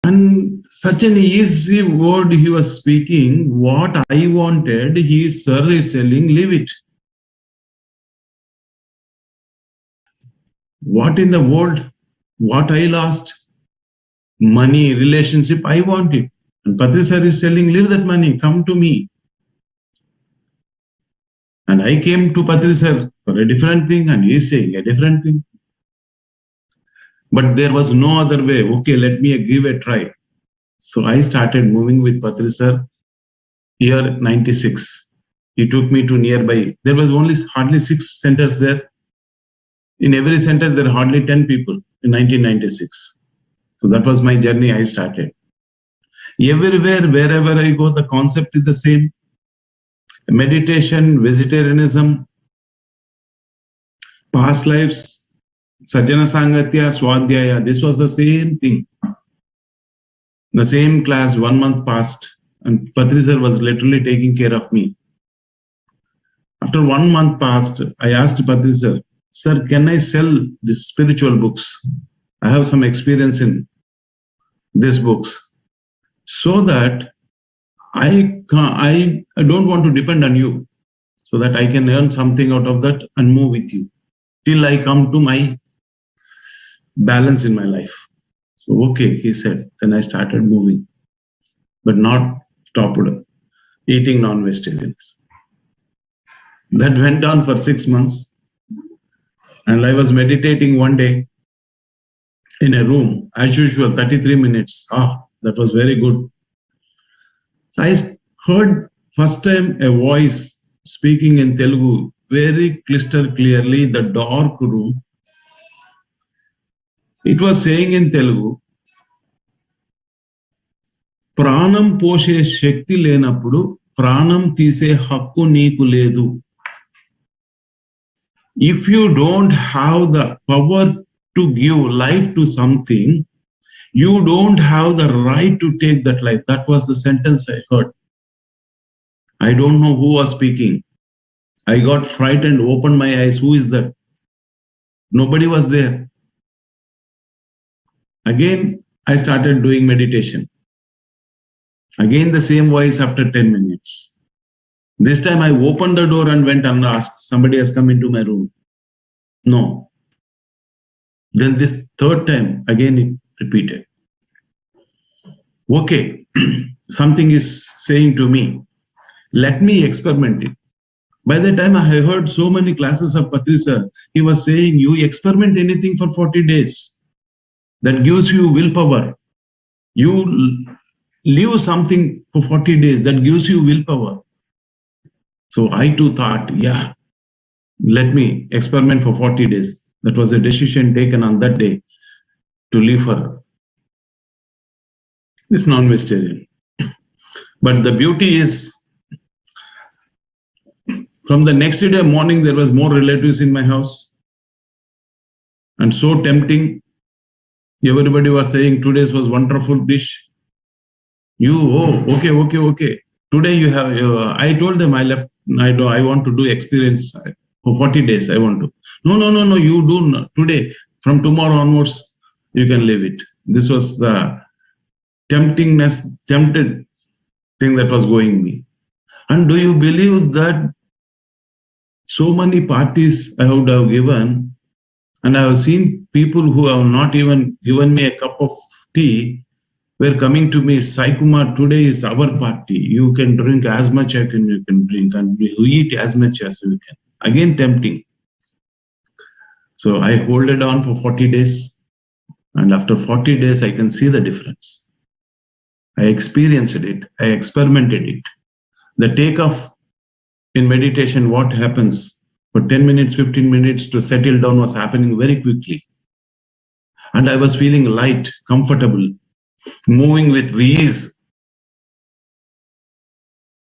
And such an easy word he was speaking. What I wanted, sir is telling, leave it. What in the world, what I lost, money, relationship, I want it. And Patri sir is telling, leave that money, come to me. And I came to Patri sir for a different thing, and he is saying a different thing. But there was no other way. Okay, let me give a try. So I started moving with Patri sir. Year 96. He took me to nearby. There was only hardly 6 centers there. In every center, there are hardly 10 people in 1996. So that was my journey I started. Everywhere, wherever I go, the concept is the same. Meditation, vegetarianism, past lives, Sajjana Sangatya, Swadhyaya. This was the same thing. The same class, 1 month passed, and Patri sir was literally taking care of me. After 1 month passed, I asked Patri sir, sir, can I sell these spiritual books? I have some experience in these books, so that I don't want to depend on you. so that I can earn something out of that and move with you till I come to my balance in my life. So, okay, he said. Then I started moving, but not stopped eating non-vegetarians. That went on for 6 months. And I was meditating one day in a room, as usual, 33 minutes. That was very good. So I heard first time a voice speaking in Telugu very crystal clearly, the dark room. It was saying in Telugu, ప్రాణం పోషే శక్తి లేనప్పుడు ప్రాణం తీసే హక్కు నీకు లేదు. If you don't have the power to give life to something, you don't have the right to take that life. That was the sentence I heard. I don't know who was speaking. I got frightened, opened my eyes. Who is that? Nobody was there. Again, I started doing meditation. Again, the same voice after 10 minutes. This time I opened the door and went and asked, somebody has come into my room. No. Then this third time, again it repeated. Okay, something is saying to me, let me experiment it. By the time I heard so many classes of Patri sir, he was saying, you experiment anything for 40 days. That gives you willpower. You live something for 40 days, that gives you willpower. So I too thought, yeah, let me experiment for 40 days. That was a decision taken on that day to live for this non-vegetarian. But the beauty is, from the next day morning, there was more relatives in my house. And so tempting. Everybody was saying, today's was wonderful dish. Okay. Today you have, I told them I want to do experience for 40 days. I want to. No, you do not. Today, from tomorrow onwards, you can leave it. This was the tempted thing that was going me. And do you believe that so many parties I would have given, and I have seen people who have not even given me a cup of tea were coming to me, Sai Kumar, today is our party. You can drink as much as you can drink and eat as much as you can. Again, tempting. So I hold it on for 40 days. And after 40 days, I can see the difference. I experienced it. I experimented it. The takeoff in meditation, what happens for 10 minutes, 15 minutes to settle down was happening very quickly. And I was feeling light, comfortable, moving with ease.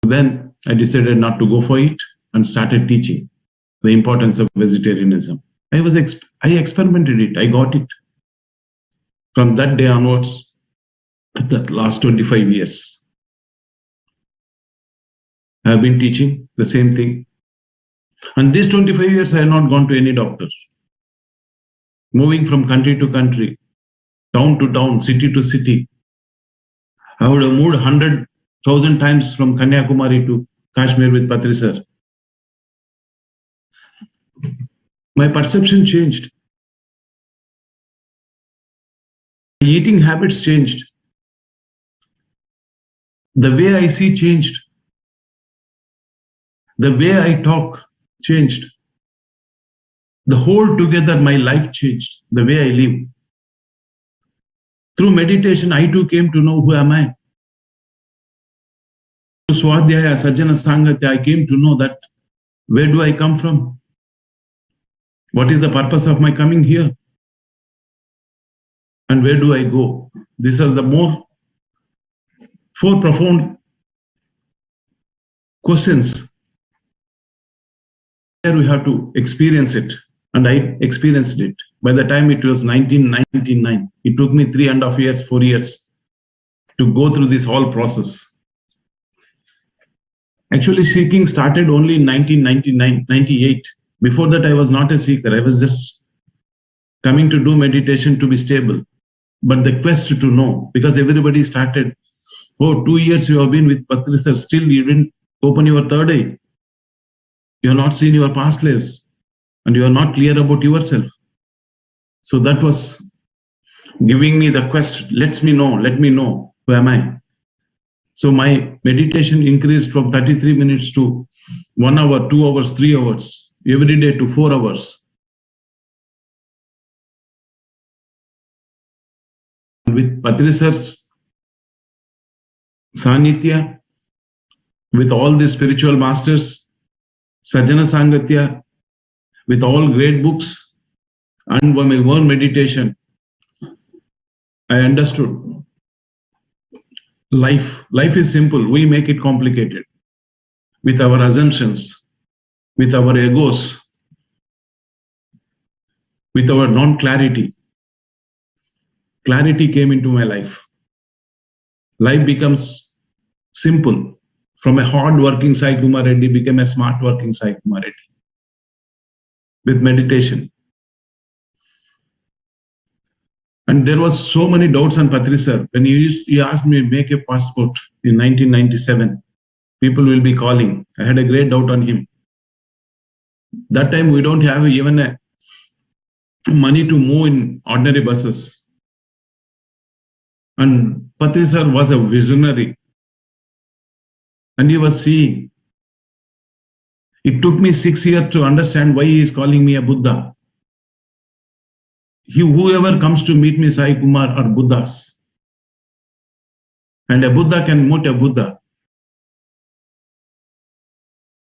Then I decided not to go for it and started teaching the importance of vegetarianism. I experimented it. I got it. From that day onwards, the last 25 years, I have been teaching the same thing. And these 25 years, I have not gone to any doctor. Moving from country to country, town to town, city to city. I would have moved 100,000 times from Kanyakumari to Kashmir with Patri sir. My perception changed. My eating habits changed. The way I see changed. The way I talk changed. The whole together, my life changed. The way I live. Through meditation, I too came to know who am I. Through Swadhyaya, Sajjana Sangatya, I came to know that where do I come from? What is the purpose of my coming here? And where do I go? These are the four profound questions. Here we have to experience it. And I experienced it. By the time it was 1999, it took me 3.5 years, 4 years to go through this whole process. Actually, seeking started only in 1998. Before that, I was not a seeker. I was just coming to do meditation to be stable. But the quest to know, because everybody started, 2 years you have been with Patri sir, still you didn't open your third eye. You have not seen your past lives, and you are not clear about yourself. So that was giving me the quest. Let me know who am I. So my meditation increased from 33 minutes to 1 hour, 2 hours, 3 hours, every day to 4 hours. With Patri Sir's Sanitya, with all the spiritual masters, Sajjana Sangatya, with all great books, and my own meditation, I understood life. Life is simple. We make it complicated with our assumptions, with our egos, with our non-clarity. Clarity came into my life. Life becomes simple. From a hard-working Sai Kumar Reddy became a smart-working Sai Kumar Reddy with meditation. And there was so many doubts on Patri Sir. When he asked me to make a passport in 1997, people will be calling. I had a great doubt on him. That time we don't have even a money to move in ordinary buses. And Patri Sir was a visionary. And he was seeing. It took me 6 years to understand why he is calling me a Buddha. Whoever comes to meet me, Sai Kumar, are Buddhas. And a Buddha can meet a Buddha.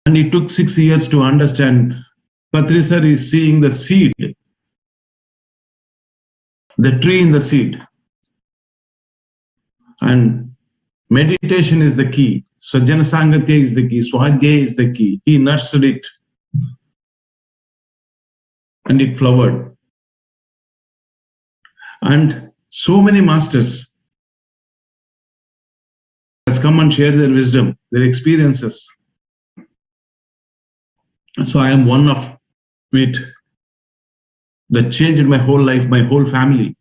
And it took 6 years to understand. Patri Sir is seeing the seed, the tree in the seed. And meditation is the key. Sajjana Sangatya is the key. Swadhyaya is the key. He nurtured it. And it flowered. And so many masters has come and shared their wisdom, their experiences. So I am one of it that changed my whole life, my whole family.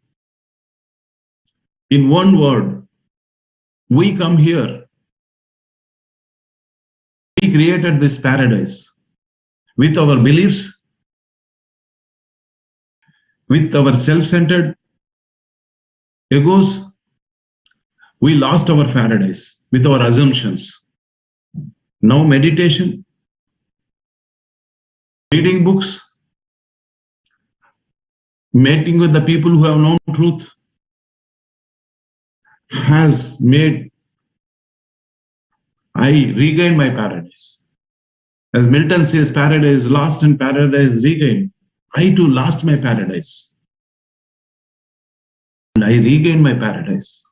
In one word, we come here. We created this paradise with our beliefs, with our self-centered egos. We lost our paradise with our assumptions. Now meditation, reading books, meeting with the people who have known truth has made I regain my paradise. As Milton says, paradise lost and paradise regained. I too lost my paradise. And I regained my paradise.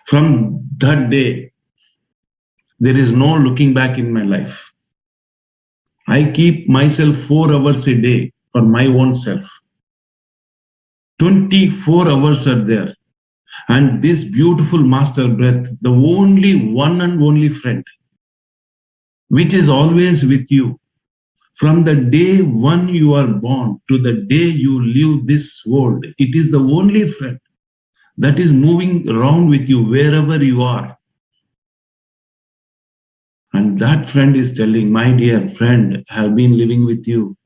From that day, there is no looking back in my life. I keep myself 4 hours a day for my own self. 24 hours are there. And this beautiful master breath, the only one and only friend, which is always with you. From the day one you are born to the day you leave this world, it is the only friend that is moving around with you wherever you are. And that friend is telling, my dear friend, I have been living with you.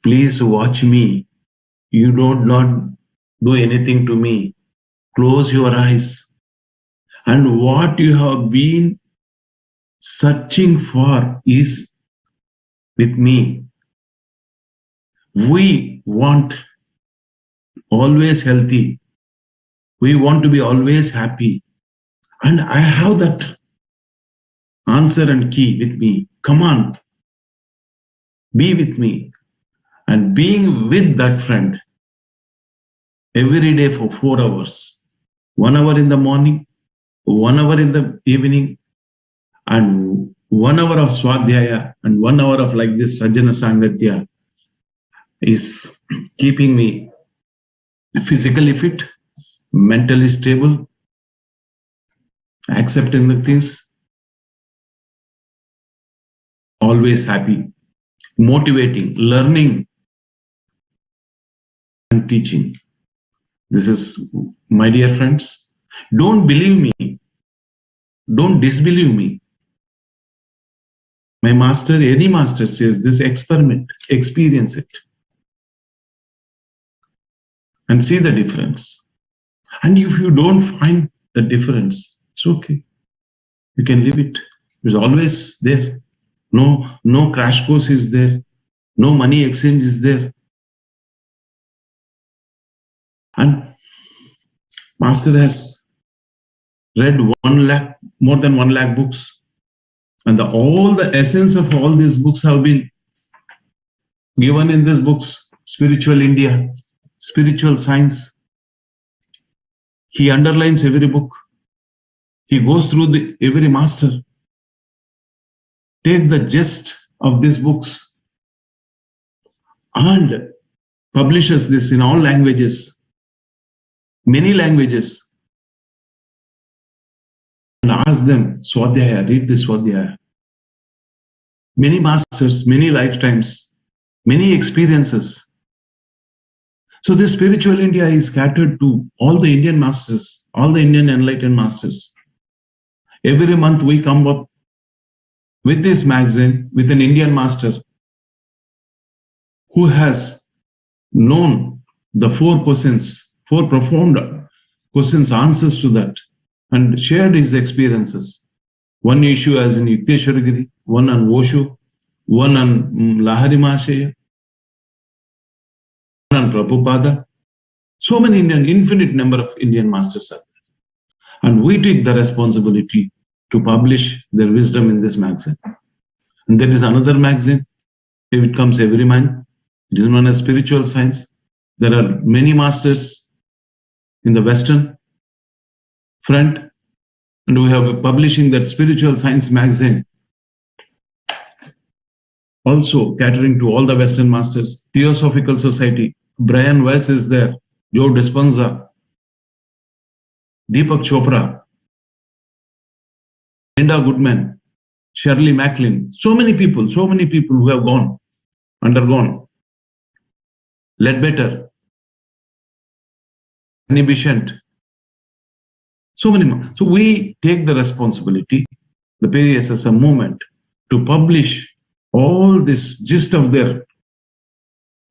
Please watch me. You don't not do anything to me. Close your eyes. And what you have been searching for is with me. We want always healthy. We want to be always happy. And I have that answer and key with me. Come on. Be with me. And being with that friend every day for 4 hours. 1 hour in the morning, 1 hour in the evening, and 1 hour of Swadhyaya and 1 hour of like this Sajjana Sangatya is keeping me physically fit, mentally stable, accepting the things, always happy, motivating, learning, and teaching. This is, my dear friends, don't believe me. Don't disbelieve me. My master, any master says this, experiment, experience it, and see the difference. And if you don't find the difference, it's okay. You can leave it. It's always there. No crash course is there. No money exchange is there. And master has read 1 lakh, more than 1 lakh books. And all the essence of all these books have been given in these books. Spiritual India, spiritual science. He underlines every book. He goes through every master. Take the gist of these books and publishes this in all languages, many languages, and ask them, Swadhyaya, read this Swadhyaya. Many masters, many lifetimes, many experiences. So this spiritual India is scattered to all the Indian masters, all the Indian enlightened masters. Every month we come up with this magazine, with an Indian master who has known the 4 questions, 4 profound questions, answers to that, and shared his experiences. One issue as in Yukteswaragiri, one on Osho, one on Lahari Mahashaya, one on Prabhupada. So many infinite number of Indian masters are there. And we take the responsibility to publish their wisdom in this magazine. And there is another magazine. If it comes every month, it is known as Spiritual Science. There are many masters in the Western front, and we have publishing that Spiritual Science magazine, also catering to all the Western masters. Theosophical Society, Brian Weiss is there, Joe Dispenza, Deepak Chopra, Linda Goodman, Shirley Macklin, so many people who have undergone. Ledbetter, Annie Besant, so many more. So we take the responsibility, the PSSM movement, to publish all this gist of their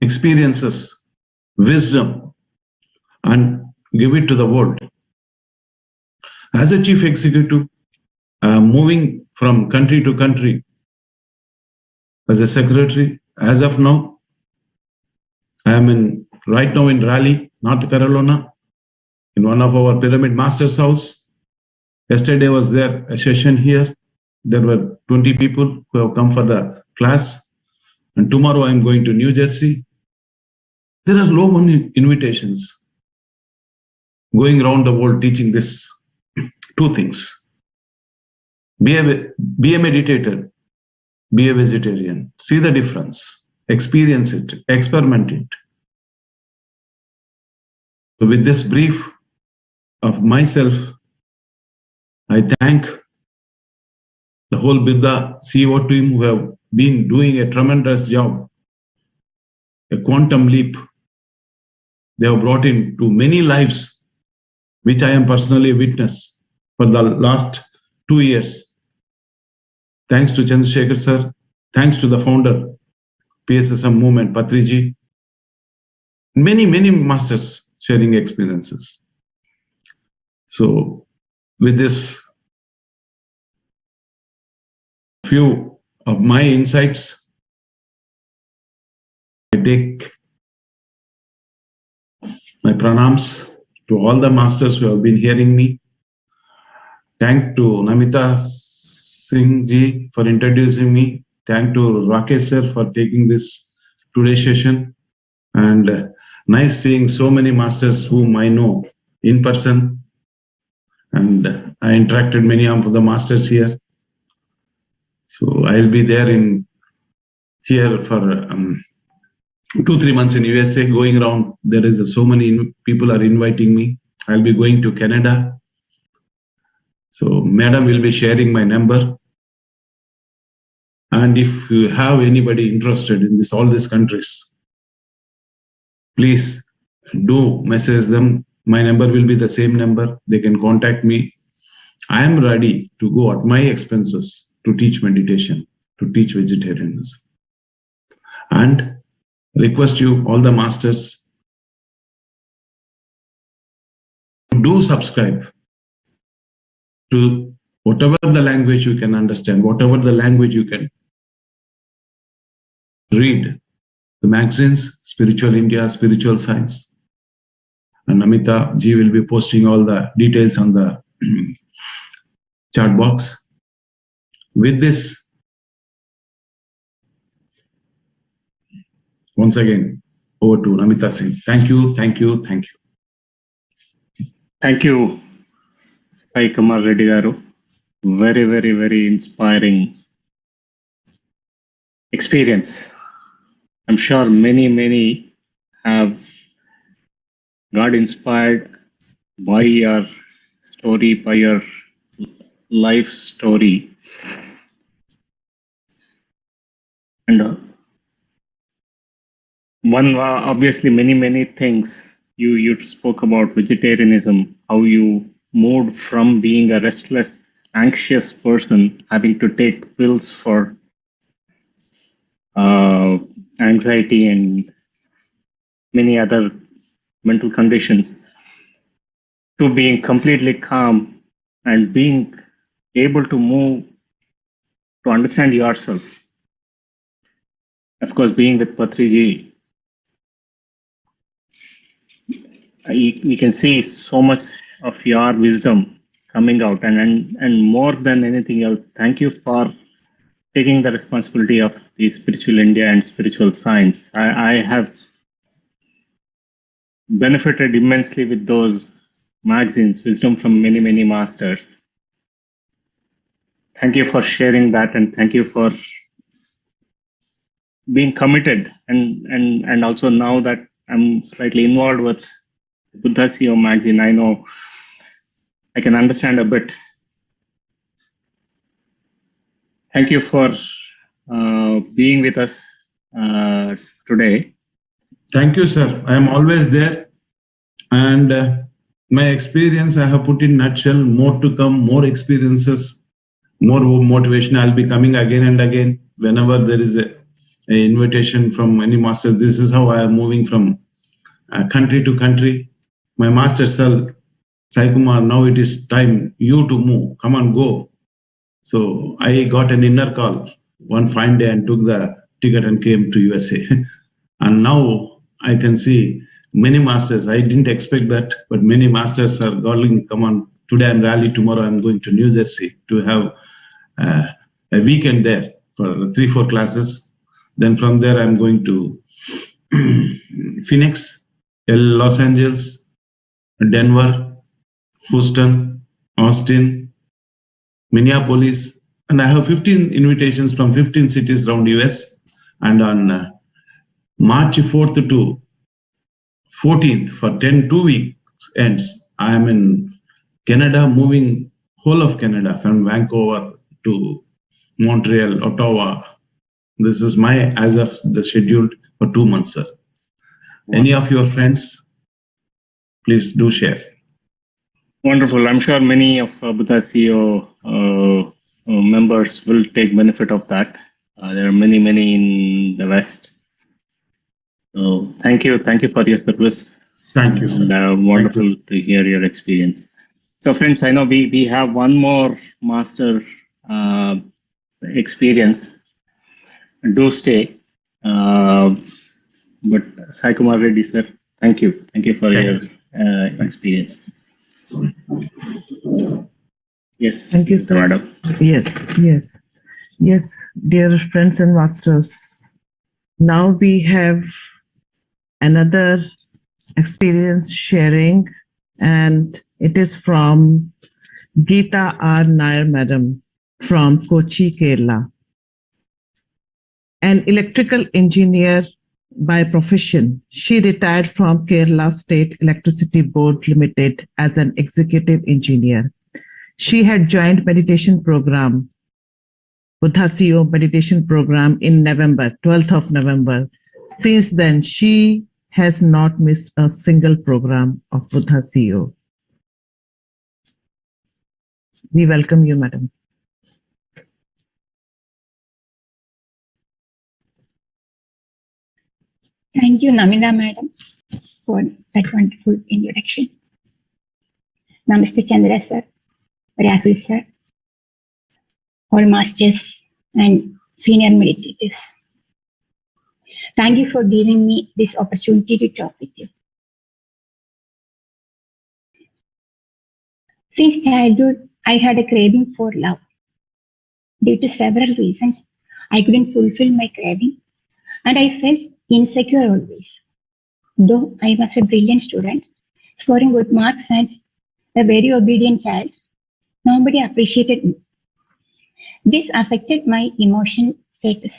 experiences, wisdom, and give it to the world. As a chief executive, I am moving from country to country. As a secretary, as of now, I am right now in Raleigh, North Carolina, in one of our Pyramid Masters' house. Yesterday was there a session here. There were 20 people who have come for the class. And tomorrow I am going to New Jersey. There are no many invitations. Going around the world teaching this 2 things. Be a meditator, be a vegetarian. See the difference. Experience it, experiment it. So with this brief of myself, I thank the whole Buddha CEO team who have been doing a tremendous job, a quantum leap. They have brought in to many lives, which I am personally a witness for the last 2 years. Thanks to Chandrasekhar sir, thanks to the founder, PSSM movement, Patriji, many masters sharing experiences. So with this few of my insights, I take my pranams to all the masters who have been hearing me. Thank to Namita Singh ji for introducing me. Thank to Rakesh sir for taking this today's session. And nice seeing so many masters whom I know in person. And I interacted many of the masters here. So I'll be there here for 2-3 months in USA, going around. There is so many people are inviting me. I'll be going to Canada. So Madam will be sharing my number. And if you have anybody interested in all these countries, please do message them. My number will be the same number. They can contact me. I am ready to go at my expenses to teach meditation to teach vegetarianism. And request you, all the masters, do subscribe to whatever the language you can understand, whatever the language you can read, the magazines, Spiritual India, Spiritual Science. And Namita ji will be posting all the details on the chat box. With this, once again, over to Namita Singh. Thank you, thank you, thank you. Thank you, Sai Kumar Reddy garu. Very, very, very inspiring experience. I'm sure many have got inspired by your story, by your life story. And one, obviously, many things. You spoke about vegetarianism, how you moved from being a restless, anxious person, having to take pills for anxiety and many other mental conditions, to being completely calm and being able to move to understand yourself. Of course, being with Patriji, you can see so much of your wisdom coming out, and more than anything else, thank you for taking the responsibility of the Spiritual India and Spiritual Science. I have benefited immensely with those magazines, wisdom from many masters. Thank you for sharing that, and thank you for being committed. And also, now that I'm slightly involved with Buddha CEO magazine, I know I can understand a bit. Thank you for being with us today. Thank you, sir. I am always there. And my experience I have put in nutshell, more to come, more experiences, more motivation. I'll be coming again and again whenever there is a invitation from any master. This is how I am moving from country to country. My master said, Sai Kumar, now it is time you to move. Come on, go. So I got an inner call one fine day and took the ticket and came to USA. And now I can see many masters. I didn't expect that, but many masters are calling, come on, today I'm Raleigh, tomorrow I'm going to New Jersey to have a weekend there for 3-4 classes. Then from there I'm going to Phoenix, Los Angeles, Denver, Houston, Austin, Minneapolis, and I have 15 invitations from 15 cities around US. And on March 4th to 14th for 2 weeks ends, I am in Canada, moving whole of Canada from Vancouver to Montreal, Ottawa. This is my, as of the scheduled for 2 months, sir. Wow. Any of your friends, please do share. Wonderful. I'm sure many of Buddha CEO members will take benefit of that. There are many in the West. So thank you for your service. Thank you, sir. And, wonderful to hear your experience. So friends, I know we have one more master experience. Do stay. But Sai Kumar Reddy, sir, thank you for your experience. Yes. Thank you, sir. Madam. Yes, dear friends and masters. Now we have another experience sharing, and it is from Geeta R. Nair Madam from Kochi, Kerala. An electrical engineer by profession, she retired from Kerala State Electricity Board Limited as an executive engineer. She had joined meditation program, Buddha CEO meditation program in November, 12th of November. Since then, she has not missed a single program of Buddha CEO. We welcome you, madam. Thank you, Namita Madam, for that wonderful introduction. Namaste Chandra Sir, Rahul Sir, all masters and senior meditators. Thank you for giving me this opportunity to talk with you. Since childhood, I had a craving for love. Due to several reasons, I couldn't fulfill my craving and I felt insecure always. Though I was a brilliant student, scoring good marks and a very obedient child, nobody appreciated me. This affected my emotional status.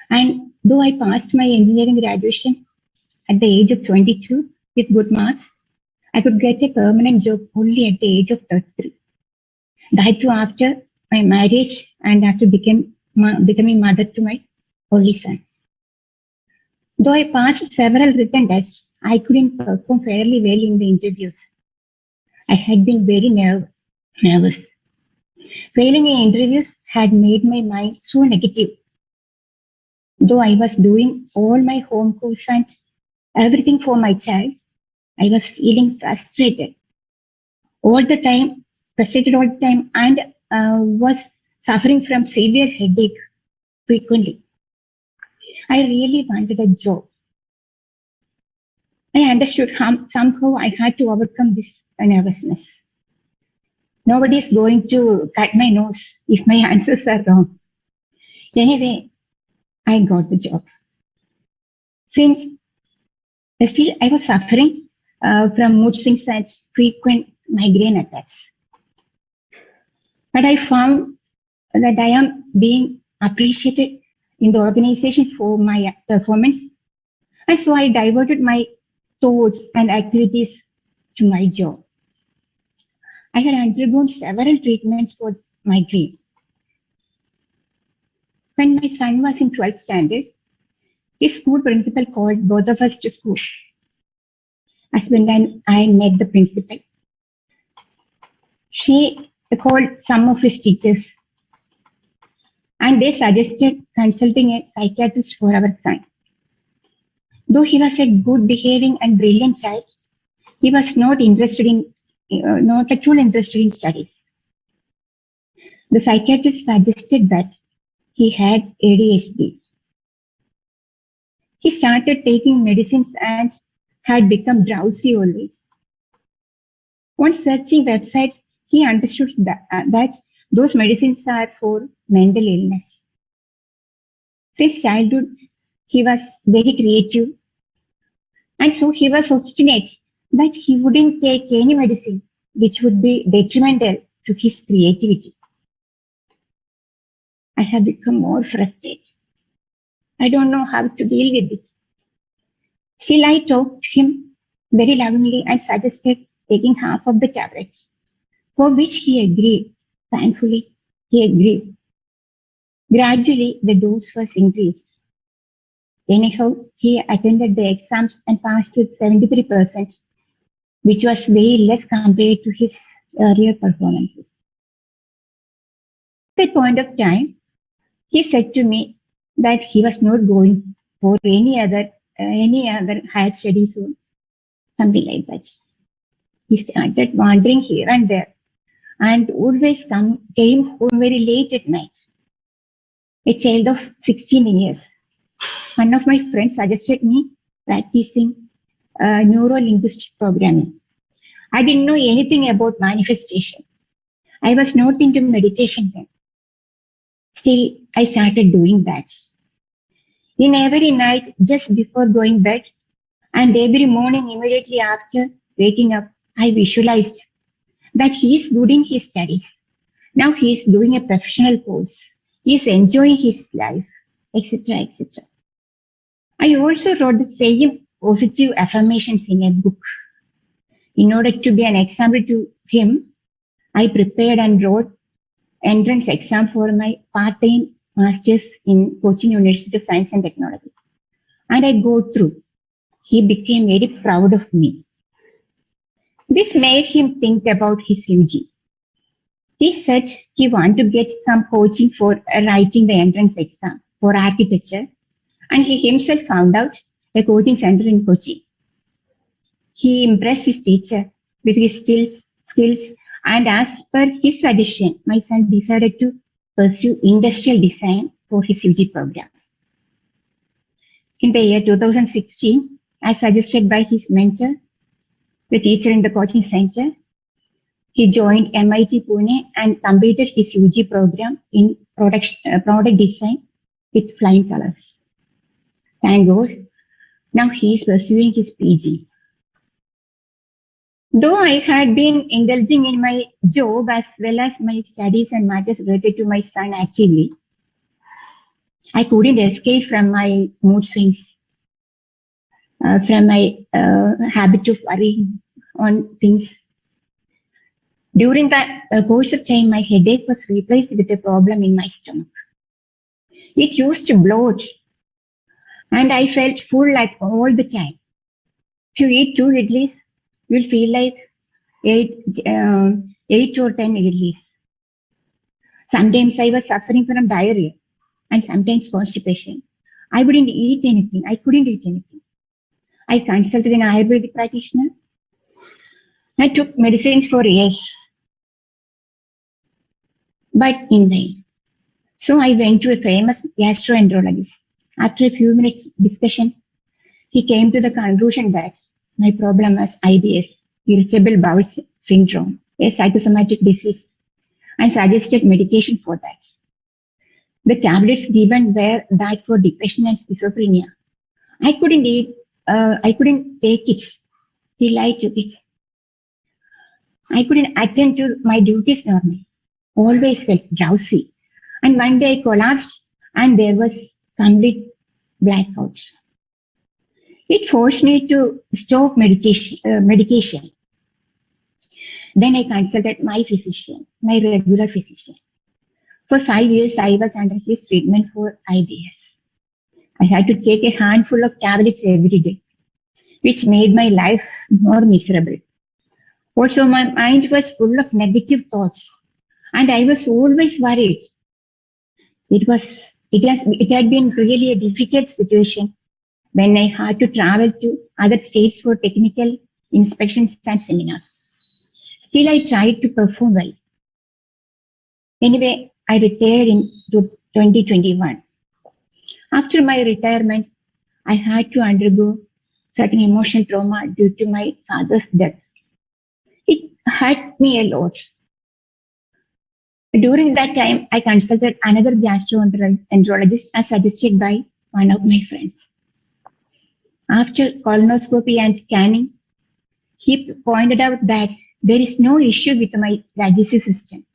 And though I passed my engineering graduation at the age of 22 with good marks, I could get a permanent job only at the age of 33. That too after my marriage and after becoming mother to my only son. Though I passed several written tests, I couldn't perform fairly well in the interviews. I had been very nervous. Failing in interviews had made my mind so negative. Though I was doing all my home course and everything for my child, I was feeling frustrated all the time, and was suffering from severe headache frequently. I really wanted a job. I understood somehow I had to overcome this nervousness. Nobody is going to cut my nose if my answers are wrong. Anyway, I got the job. Since still I was suffering from mood swings and frequent migraine attacks. But I found that I am being appreciated in the organization for my performance. And so I diverted my thoughts and activities to my job. I had undergone several treatments for migraine. When my son was in 12th standard, his school principal called both of us to school. Husband and I met the principal. She called some of his teachers and they suggested consulting a psychiatrist for our son. Though he was a good behaving and brilliant child, he was not at all interested in studies. The psychiatrist suggested that he had ADHD. He started taking medicines and had become drowsy always. On searching websites, he understood that those medicines are for mental illness. Since childhood, he was very creative, and so he was obstinate that he wouldn't take any medicine which would be detrimental to his creativity. I have become more frustrated. I don't know how to deal with it. Still, I talked to him very lovingly and suggested taking half of the tablets, for which he agreed. Thankfully, he agreed. Gradually, the dose was increased. Anyhow, he attended the exams and passed with 73%, which was very less compared to his earlier performances. At that point of time, he said to me that he was not going for any other higher studies or something like that. He started wandering here and there and always came home very late at night. A child of 16 years. One of my friends suggested me practicing neuro-linguistic programming. I didn't know anything about manifestation. I was not into meditation then. Still, I started doing that. In every night, just before going bed, and every morning immediately after waking up, I visualized that he is good in his studies. Now he is doing a professional course. He is enjoying his life, etc., etc. I also wrote the same positive affirmations in a book. In order to be an example to him, I prepared and wrote entrance exam for my part-time master's in Cochin University of Science and Technology. And I go through. He became very proud of me. This made him think about his UG. He said he wanted to get some coaching for writing the entrance exam for architecture, and he himself found out a coaching center in Kochi. He impressed his teacher with his skills, and as per his suggestion, my son decided to pursue industrial design for his UG program. In the year 2016, as suggested by his mentor, the teacher in the coaching center, he joined MIT Pune and completed his UG program in product design with flying colors. Thank God, now he is pursuing his PG. Though I had been indulging in my job as well as my studies and matters related to my son actively, I couldn't escape from my mood swings, from my habit of worrying on things. During that course of time, my headache was replaced with a problem in my stomach. It used to bloat, and I felt full like all the time. If you eat 2 idlis, you'll feel like 8 or 10 idlis. Sometimes I was suffering from diarrhea and sometimes constipation. I wouldn't eat anything. I couldn't eat anything. I consulted an Ayurvedic practitioner. I took medicines for years, but in vain. So I went to a famous gastroenterologist. After a few minutes discussion, he came to the conclusion that my problem was IBS, irritable bowel syndrome, a psychosomatic disease, and suggested medication for that. The tablets given were that for depression and schizophrenia. I couldn't take it till I took it. I couldn't attend to my duties normally. Always felt drowsy. And one day I collapsed and there was complete blackout. It forced me to stop medication. Then I consulted my physician, my regular physician. For 5 years, I was under his treatment for IBS. I had to take a handful of tablets every day, which made my life more miserable. Also, my mind was full of negative thoughts, and I was always worried. It had been really a difficult situation when I had to travel to other states for technical inspections and seminars. Still, I tried to perform well. Anyway, I retired in 2021. After my retirement, I had to undergo certain emotional trauma due to my father's death. It hurt me a lot. During that time, I consulted another gastroenterologist as suggested by one of my friends. After colonoscopy and scanning, he pointed out that there is no issue with my digestive system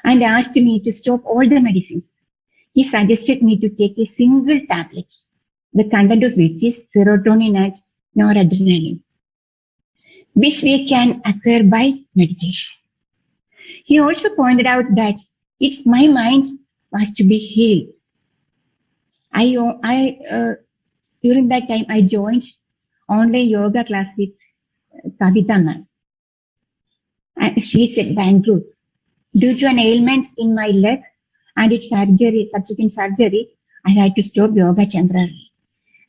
and asked me to stop all the medicines. He suggested me to take a single tablet, the content of which is serotonin and noradrenaline, which we can acquire by meditation. He also pointed out that it's my mind was to be healed. During that time, I joined online yoga class with Kavita ma'am. She's at Bangalore. Due to an ailment in my leg and its subsequent surgery, I had to stop yoga temporarily.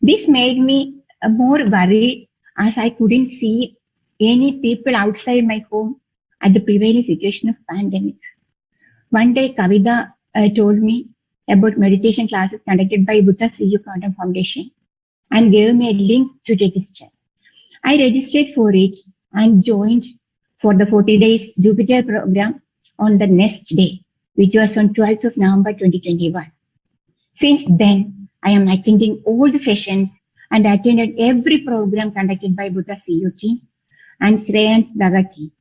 This made me more worried as I couldn't see any people outside my home at the prevailing situation of pandemic. One day, Kavita told me about meditation classes conducted by Buddha CU Quantum Foundation and gave me a link to register. I registered for it and joined for the 40 days Jupiter program on the next day, which was on 12th of November 2021. Since then, I am attending all the sessions and attended every program conducted by Buddha CU team and Shreyan's Daga team.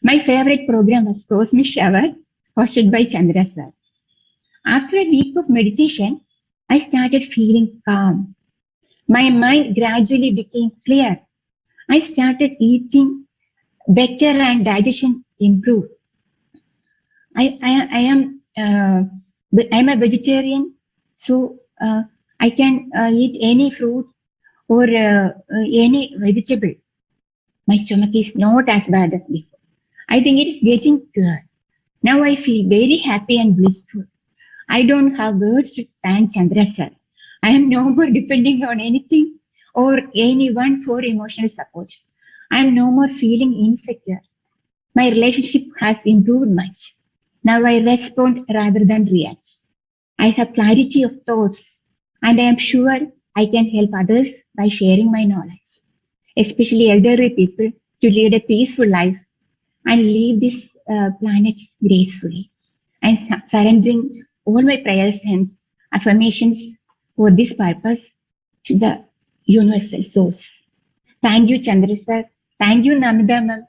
My favorite program was Cosmic Shower, hosted by Chandra sir. After a week of meditation, I started feeling calm. My mind gradually became clear. I started eating better and digestion improved. I'm a vegetarian, so I can eat any fruit or any vegetable. My stomach is not as bad as before. I think it is getting good. Now I feel very happy and blissful. I don't have words to thank Chandra sir. I am no more depending on anything or anyone for emotional support. I am no more feeling insecure. My relationship has improved much. Now I respond rather than react. I have clarity of thoughts, and I am sure I can help others by sharing my knowledge, especially elderly people, to lead a peaceful life and leave this planet gracefully. I am surrendering all my prayers and affirmations for this purpose to the universal source. Thank you, Chandra sir. Thank you, Namita ma'am.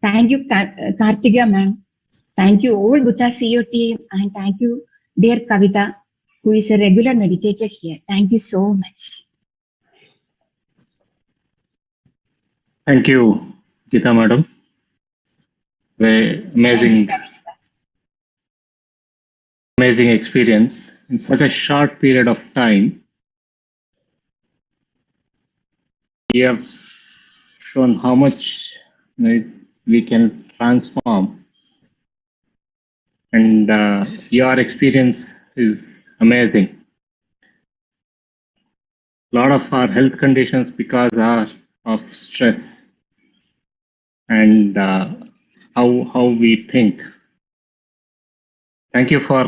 Thank you, Kartika ma'am. Thank you, all Buddha CEO team, and thank you, dear Kavita, who is a regular meditator here. Thank you so much. Thank you, Gita madam. Very amazing experience in such a short period of time. You have shown how much we can transform, and your experience is amazing. A lot of our health conditions because of stress and how we think. Thank you for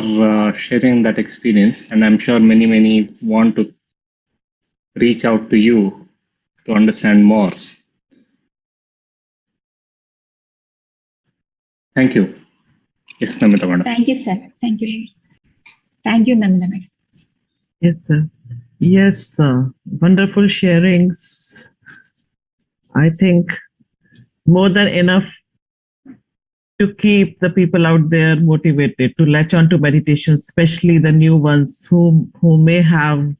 sharing that experience, and I'm sure many want to reach out to you to understand more. Thank you. Yes, Namita madam. Thank you, sir. Thank you. Thank you, Namita madam. Yes, sir. Yes, wonderful sharings. I think more than enough to keep the people out there motivated to latch on to meditation, especially the new ones who may have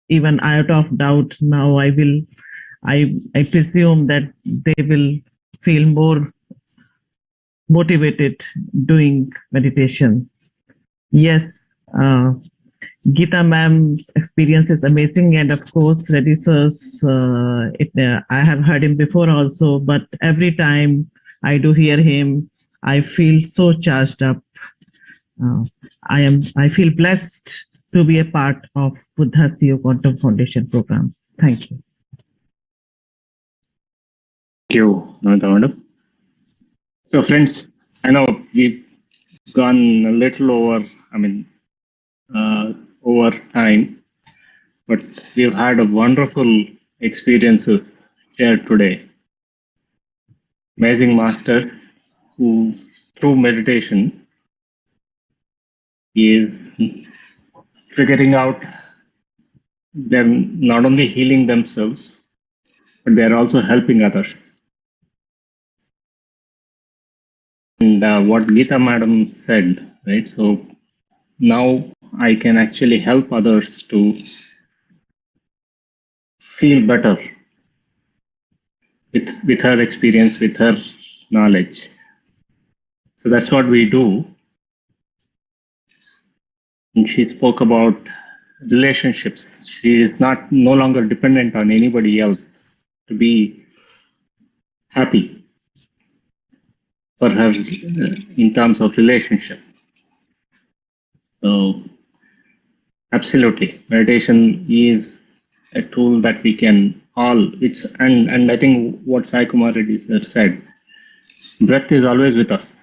even iota of doubt. Now I presume that they will feel more motivated doing meditation. Yes, Gita ma'am's experience is amazing, and of course Reddy sir's, I have heard him before also, but every time I do hear him, I feel so charged up. I feel blessed to be a part of Buddha CEO Quantum Foundation programs. Thank you. Thank you, Namita madam. So friends, I know we've gone a little over, over time, but we've had a wonderful experiences shared today. Amazing master who, through meditation, is figuring out them not only healing themselves, but they're also helping others. And what Gita madam said, right? So now I can actually help others to feel better with her experience, with her knowledge. So that's what we do. And she spoke about relationships. She is no longer dependent on anybody else to be happy for her in terms of relationship. So absolutely, meditation is a tool that we can all. And I think what Sai Kumar Reddy sir said, breath is always with us.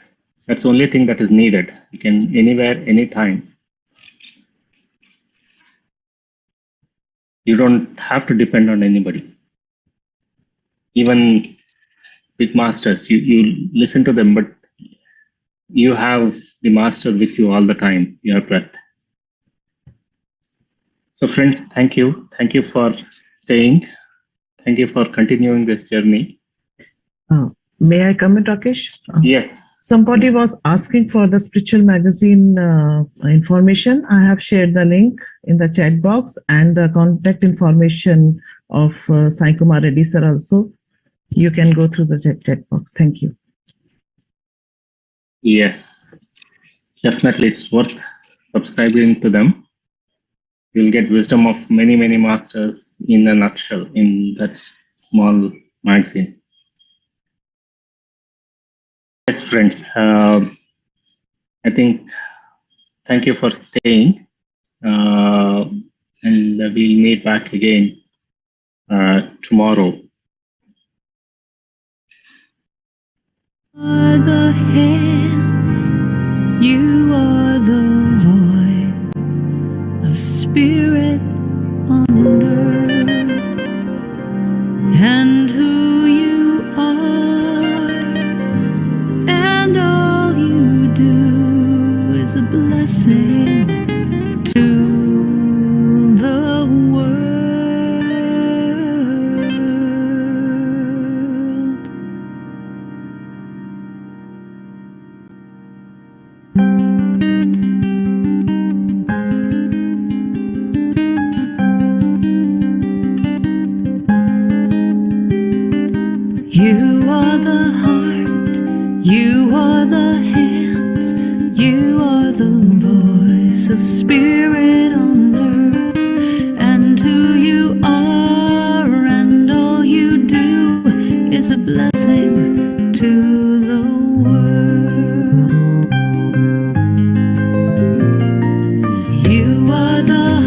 That's the only thing that is needed. You can anywhere, anytime. You don't have to depend on anybody. Even big masters, you listen to them, but you have the master with you all the time, your breath. So friends, thank you. Thank you for staying. Thank you for continuing this journey. May I comment, Rakesh? Yes. Somebody was asking for the spiritual magazine information. I have shared the link in the chat box and the contact information of Sai Kumar Reddy sir also. You can go through the chat box. Thank you. Yes, definitely it's worth subscribing to them. You'll get wisdom of many masters in a nutshell in that small magazine. Yes, friends. I think thank you for staying, and we'll meet back again tomorrow. Are the hands, you are the voice of spirit on earth, and who you are, and all you do is a blessing to the world. You are the heart, you are the hands, you are the voice of spirit on earth, and who you are and all you do is a blessing to the world. You are the